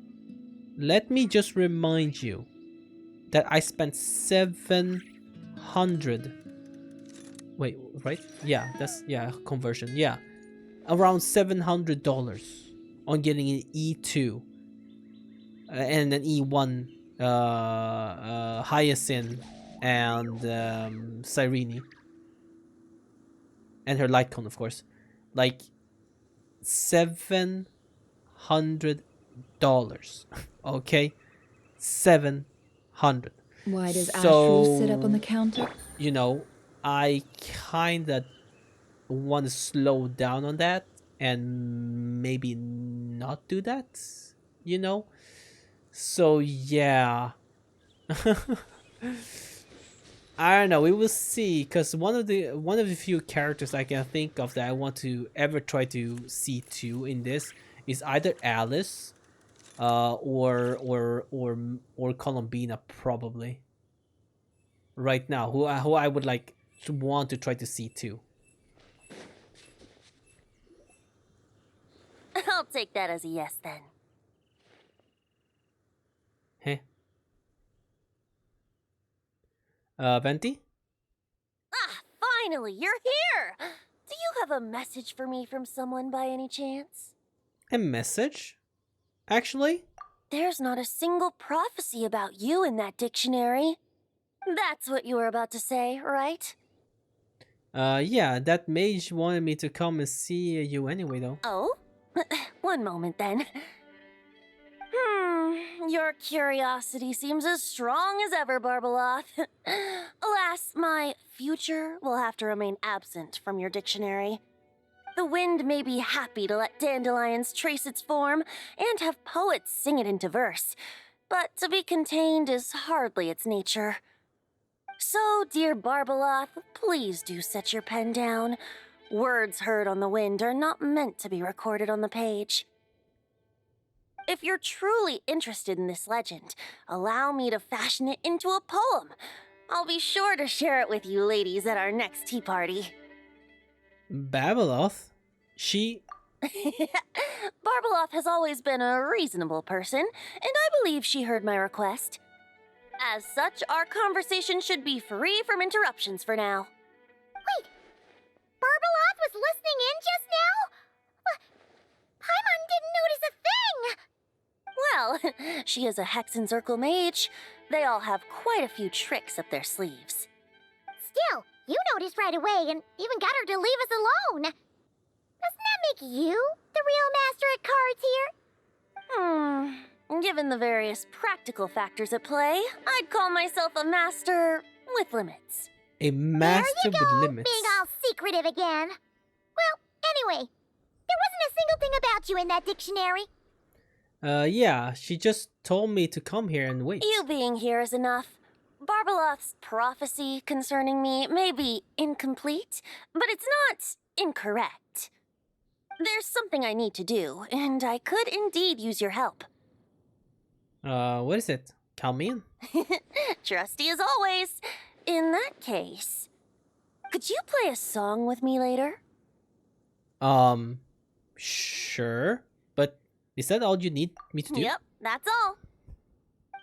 Let me just remind you that I spent 700. Wait, right? Yeah, that's, yeah, conversion. Yeah. Around $700 on getting an E2. And an E1 Hyacinth and Cyrene. And her Lightcon, of course. Like $700. Okay? 700. Why does Ashru sit up on the counter? You know, I kinda want to slow down on that and maybe not do that, you know? So yeah. I don't know, we will see, because one of the few characters I can think of that I want to ever try to see too in this is either Alice or Columbina, probably. Right now, who I would like to want to try to see too. I'll take that as a yes then. Hey. Venti? Ah, finally, you're here! Do you have a message for me from someone by any chance? A message? Actually? There's not a single prophecy about you in that dictionary. That's what you were about to say, right? Yeah, that mage wanted me to come and see you anyway, though. Oh? One moment, then. Your curiosity seems as strong as ever, Barbeloth. Alas, my future will have to remain absent from your dictionary. The wind may be happy to let dandelions trace its form and have poets sing it into verse, but to be contained is hardly its nature. So, dear Barbeloth, please do set your pen down. Words heard on the wind are not meant to be recorded on the page. If you're truly interested in this legend, allow me to fashion it into a poem. I'll be sure to share it with you ladies at our next tea party. Babeloth? She... Barbeloth has always been a reasonable person, and I believe she heard my request. As such, our conversation should be free from interruptions for now. Wait, Barbeloth was listening in just now? Paimon didn't notice a thing! Well, she is a Hexenzirkel mage. They all have quite a few tricks up their sleeves. Still, you noticed right away and even got her to leave us alone. Doesn't that make you the real master at cards here? Given the various practical factors at play, I'd call myself a master with limits. A master there you with go, limits. Being all secretive again. Well, anyway, there wasn't a single thing about you in that dictionary. Yeah, she just told me to come here and wait. You being here is enough. Barbeloth's prophecy concerning me may be incomplete, but it's not incorrect. There's something I need to do, and I could indeed use your help. What is it? Count me in. Trusty as always. In that case, could you play a song with me later? Sure. But is that all you need me to do? Yep, that's all.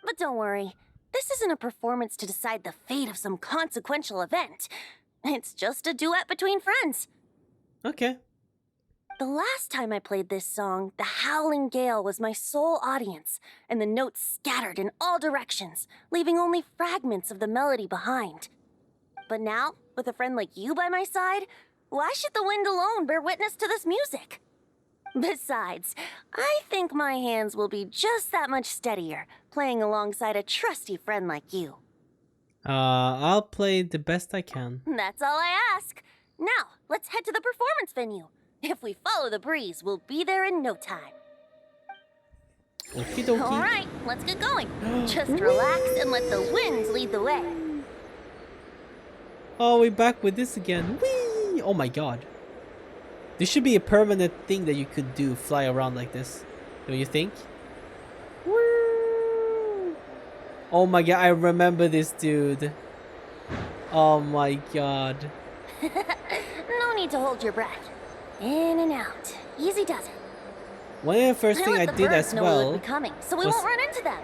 But don't worry, this isn't a performance to decide the fate of some consequential event. It's just a duet between friends. Okay. The last time I played this song, the howling gale was my sole audience, and the notes scattered in all directions, leaving only fragments of the melody behind. But now, with a friend like you by my side, why should the wind alone bear witness to this music? Besides, I think my hands will be just that much steadier, playing alongside a trusty friend like you. I'll play the best I can. That's all I ask. Now, let's head to the performance venue. If we follow the breeze, we'll be there in no time. Okie dokie. All right, let's get going. Just relax and let the winds lead the way. Oh, we're back with this again. Whee! Oh my god. This should be a permanent thing that you could do, fly around like this. Don't you think? Woo! Oh my god, I remember this dude. Oh my god. No need to hold your breath. In and out. Easy does it. One of the first thing I did as well coming, so we won't run into them.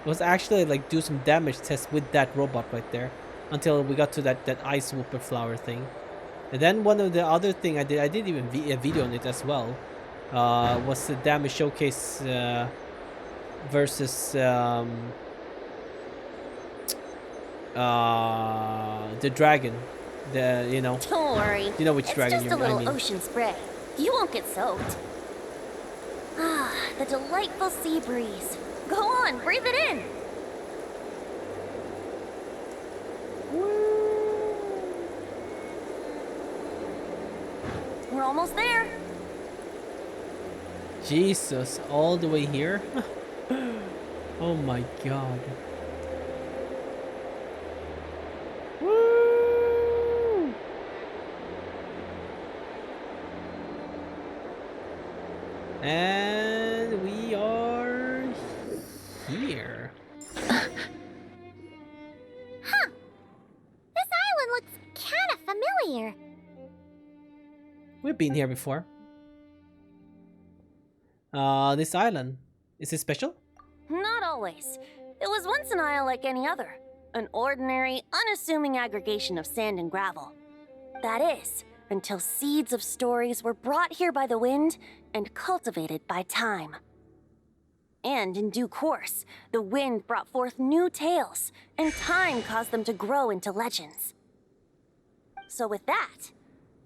Was actually like do some damage tests with that robot right there until we got to that ice whooper flower thing. And then one of the other thing I did even a video on it as well, was the damage showcase versus the dragon. You know. Don't worry. You know which dragon you mean. It's just a little I mean. ocean spray. You won't get soaked. Ah, the delightful sea breeze. Go on, breathe it in. We're almost there. Jesus, all the way here? Oh my god. Woo! And we are here. Huh. This island looks kind of familiar. We've been here before. This island, is it special? Not always. It was once an isle like any other. An ordinary, unassuming aggregation of sand and gravel. That is, until seeds of stories were brought here by the wind and cultivated by time. And in due course, the wind brought forth new tales, and time caused them to grow into legends. So with that,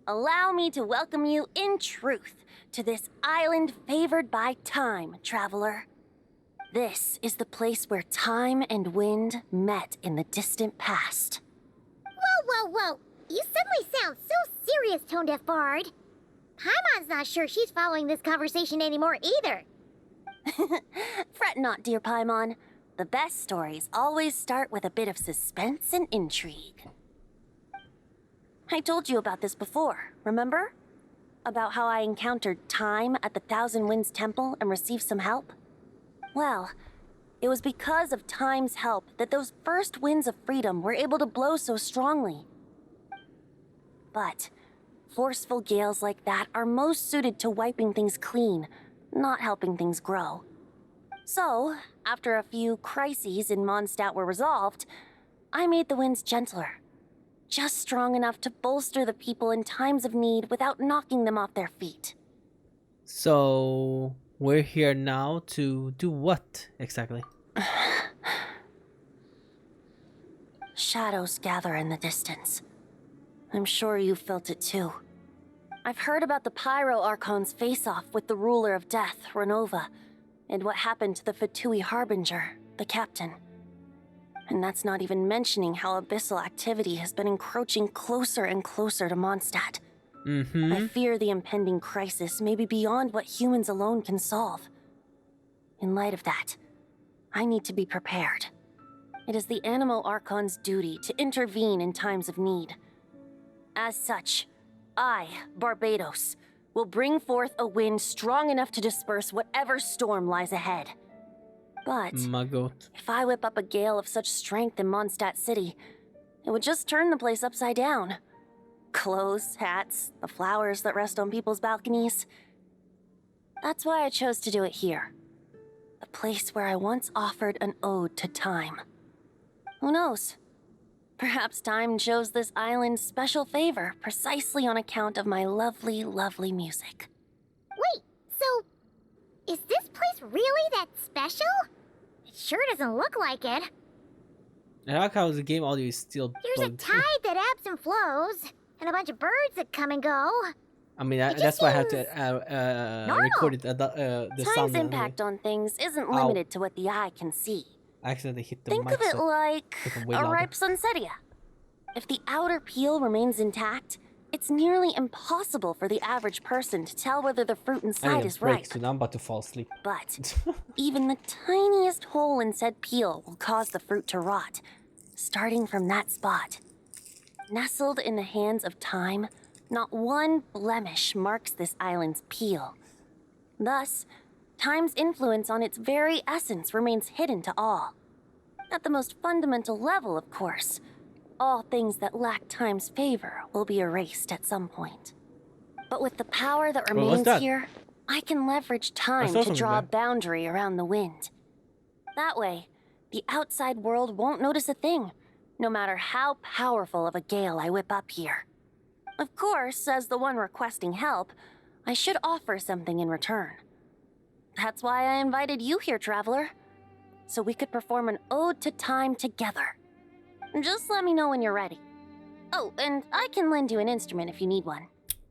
allow me to welcome you in truth to this island favored by time, traveler. This is the place where time and wind met in the distant past. Whoa, whoa, whoa! You suddenly sound so serious, Tone Deaf Bard. Paimon's not sure she's following this conversation anymore either. Fret not, dear Paimon. The best stories always start with a bit of suspense and intrigue. I told you about this before, remember? About how I encountered Time at the Thousand Winds Temple and received some help? Well, it was because of Time's help that those first winds of freedom were able to blow so strongly. But forceful gales like that are most suited to wiping things clean, not helping things grow. So, after a few crises in Mondstadt were resolved, I made the winds gentler. Just strong enough to bolster the people in times of need without knocking them off their feet. So, we're here now to do what exactly? Shadows gather in the distance. I'm sure you felt it too. I've heard about the Pyro Archon's face-off with the ruler of death, Renova, and what happened to the Fatui Harbinger, the captain. And that's not even mentioning how abyssal activity has been encroaching closer and closer to Mondstadt. I fear the impending crisis may be beyond what humans alone can solve. In light of that, I need to be prepared. It is the Animo Archon's duty to intervene in times of need. As such, I, Barbados, will bring forth a wind strong enough to disperse whatever storm lies ahead. But if I whip up a gale of such strength in Mondstadt City, it would just turn the place upside down. Clothes, hats, the flowers that rest on people's balconies. That's why I chose to do it here. The place where I once offered an ode to time. Who knows? Perhaps time chose this island special favor precisely on account of my lovely, lovely music. Wait, so is this place really that special? It sure doesn't look like it. I like how the game audio is still There's a tide that ebbs and flows, and a bunch of birds that come and go. I mean, that's why I had to record it. The Time's sound impact on things isn't limited to what the eye can see. I accidentally hit the Think mic, of it so like a ripe sunsetia. If the outer peel remains intact, it's nearly impossible for the average person to tell whether the fruit inside is ripe. So now I'm about to fall asleep. But even the tiniest hole in said peel will cause the fruit to rot, starting from that spot. Nestled in the hands of time, not one blemish marks this island's peel. Thus, time's influence on its very essence remains hidden to all. At the most fundamental level, of course, all things that lack time's favor will be erased at some point. But with the power that remains here, I can leverage time to draw a boundary around the wind. That way, the outside world won't notice a thing, no matter how powerful of a gale I whip up here. Of course, as the one requesting help, I should offer something in return. That's why I invited you here, traveler. So we could perform an ode to time together. Just let me know when you're ready. Oh, and I can lend you an instrument if you need one.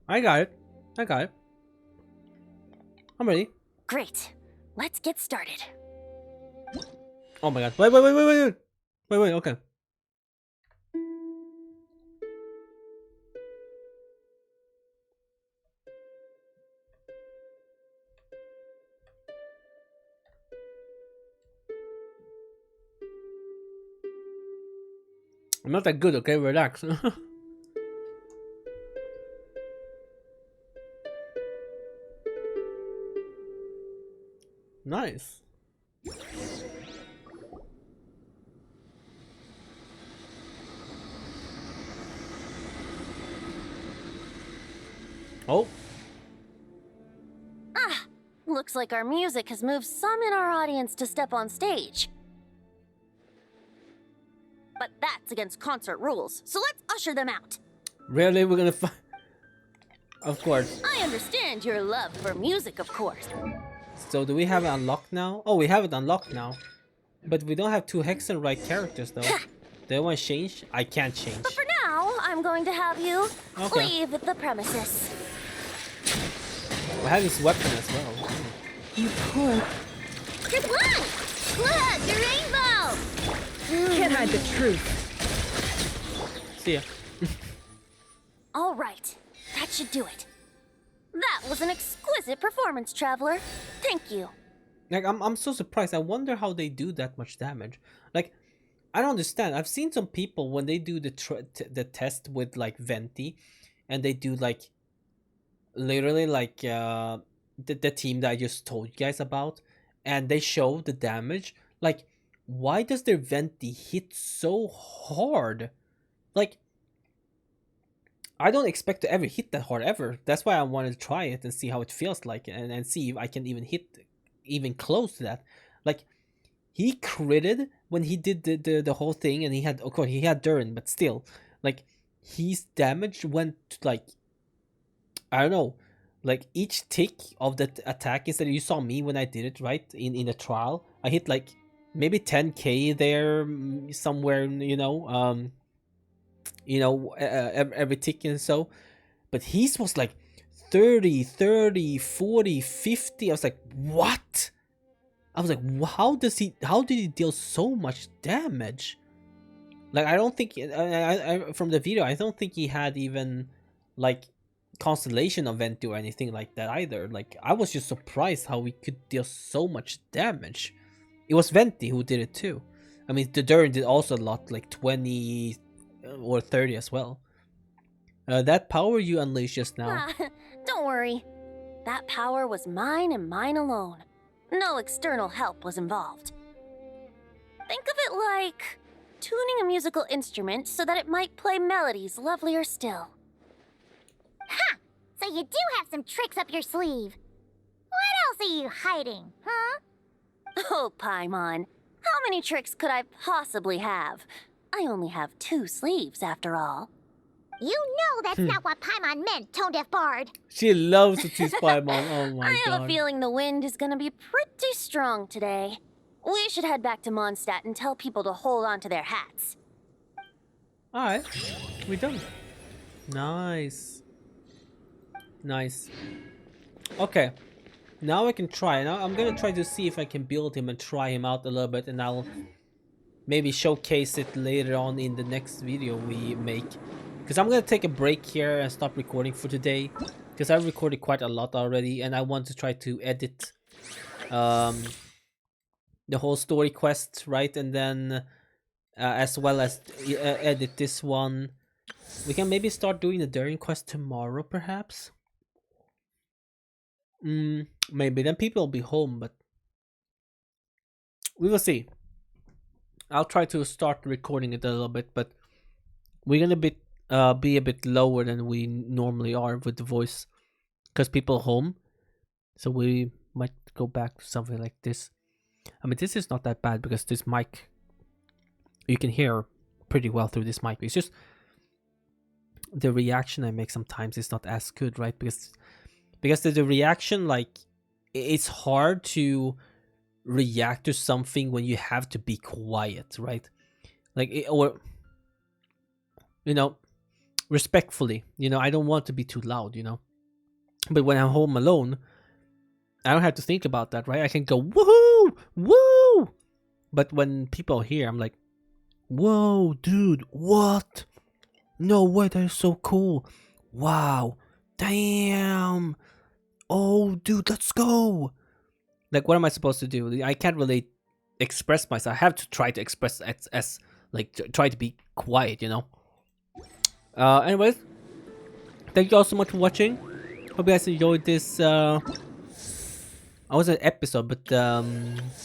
I got it. I'm ready. Great. Let's get started. Oh my god. Wait, okay. I'm not that good, okay? Relax. Nice. Oh. Ah, looks like our music has moved some in our audience to step on stage. But that's against concert rules, so let's usher them out. Really? We're gonna Of course. I understand your love for music, of course. So do we have it unlocked now? Oh, we have it unlocked now. But we don't have 2 Hexenreich characters though. Do I want to change? I can't change. But for now, I'm going to have you Okay. leave the premises. I have this weapon as well. You poor... Good luck! Look, a rainbow! Can't hide the truth. See ya. All right, that should do it. That was an exquisite performance, Traveler. Thank you. Like, I'm so surprised. I wonder how they do that much damage. Like, I don't understand. I've seen some people when they do the test with like Venti, and they do like literally like the team that I just told you guys about, and they show the damage. Like, why does their Venti hit so hard? Like, I don't expect to ever hit that hard ever. That's why I wanted to try it and see how it feels like, and see if I can even hit even close to that. Like, he critted when he did the whole thing, and he had, of course, he had Durin, but still, like, his damage went to, like, I don't know, like each tick of that attack. Instead, you saw me when I did it, right, in the trial, I hit like maybe 10k there somewhere, every tick and so. But his was like 30, 40, 50. I was like, what? I was like, how did he deal so much damage? Like, I don't think, I from the video, I don't think he had even like constellation of Venti or anything like that either. Like, I was just surprised how he could deal so much damage. It was Venti who did it too. I mean, the Durin did also a lot, like 20 or 30 as well. That power you unleashed just now. Don't worry. That power was mine and mine alone. No external help was involved. Think of it like tuning a musical instrument so that it might play melodies lovelier still. Ha! So you do have some tricks up your sleeve. What else are you hiding, huh? Oh, Paimon. How many tricks could I possibly have? I only have 2 sleeves, after all. You know that's not what Paimon meant, Tone Deaf Bard. She loves to tease Paimon. Oh my I have god. a feeling the wind is gonna be pretty strong today. We should head back to Mondstadt and tell people to hold on to their hats. Alright, we done. Nice. Nice. Okay. Now I can try. Now I'm gonna try to see if I can build him and try him out a little bit, and I'll maybe showcase it later on in the next video we make. Because I'm gonna take a break here and stop recording for today. Because I recorded quite a lot already, and I want to try to edit the whole story quest, right? And then as well as edit this one. We can maybe start doing the Durin quest tomorrow, perhaps. Maybe then people will be home, but we will see. I'll try to start recording it a little bit, but we're gonna be a bit lower than we normally are with the voice, because people are home. So we might go back to something like this. I mean, this is not that bad because this mic, you can hear pretty well through this mic. It's just the reaction I make sometimes is not as good, right? Because the reaction, like, it's hard to react to something when you have to be quiet, right? Like, or, respectfully, I don't want to be too loud, But when I'm home alone, I don't have to think about that, right? I can go, woohoo, woo! But when people hear, I'm like, whoa, dude, what? No way, that is so cool. Wow, damn. Oh, dude, let's go. Like, what am I supposed to do? I can't really express myself. I have to try to express as like, try to be quiet, Anyways, thank you all so much for watching. Hope you guys enjoyed this. I was an episode, but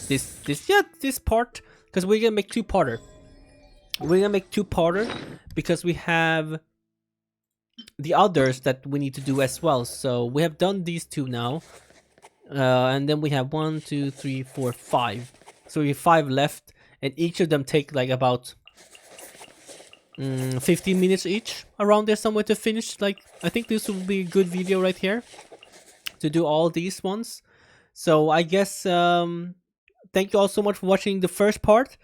this part, because we're gonna make two-parter. We're gonna make two-parter because we have the others that we need to do as well. So we have done these 2 now, and then we have 1, 2, 3, 4, 5. So we have 5 left, and each of them take like about 15 minutes each, around there somewhere to finish. Like, I think this will be a good video right here to do all these ones. So I guess thank you all so much for watching the first part.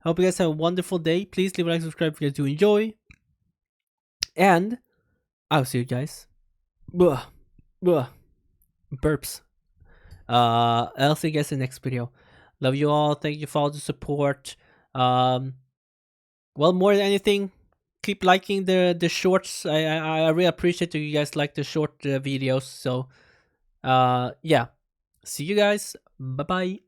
I hope you guys have a wonderful day. Please leave a like, subscribe if you guys do enjoy. And I'll see you guys. Burps. I'll see you guys in the next video. Love you all. Thank you for all the support. Well, more than anything, keep liking the shorts. I really appreciate that you guys like the short videos. So yeah, see you guys. Bye bye.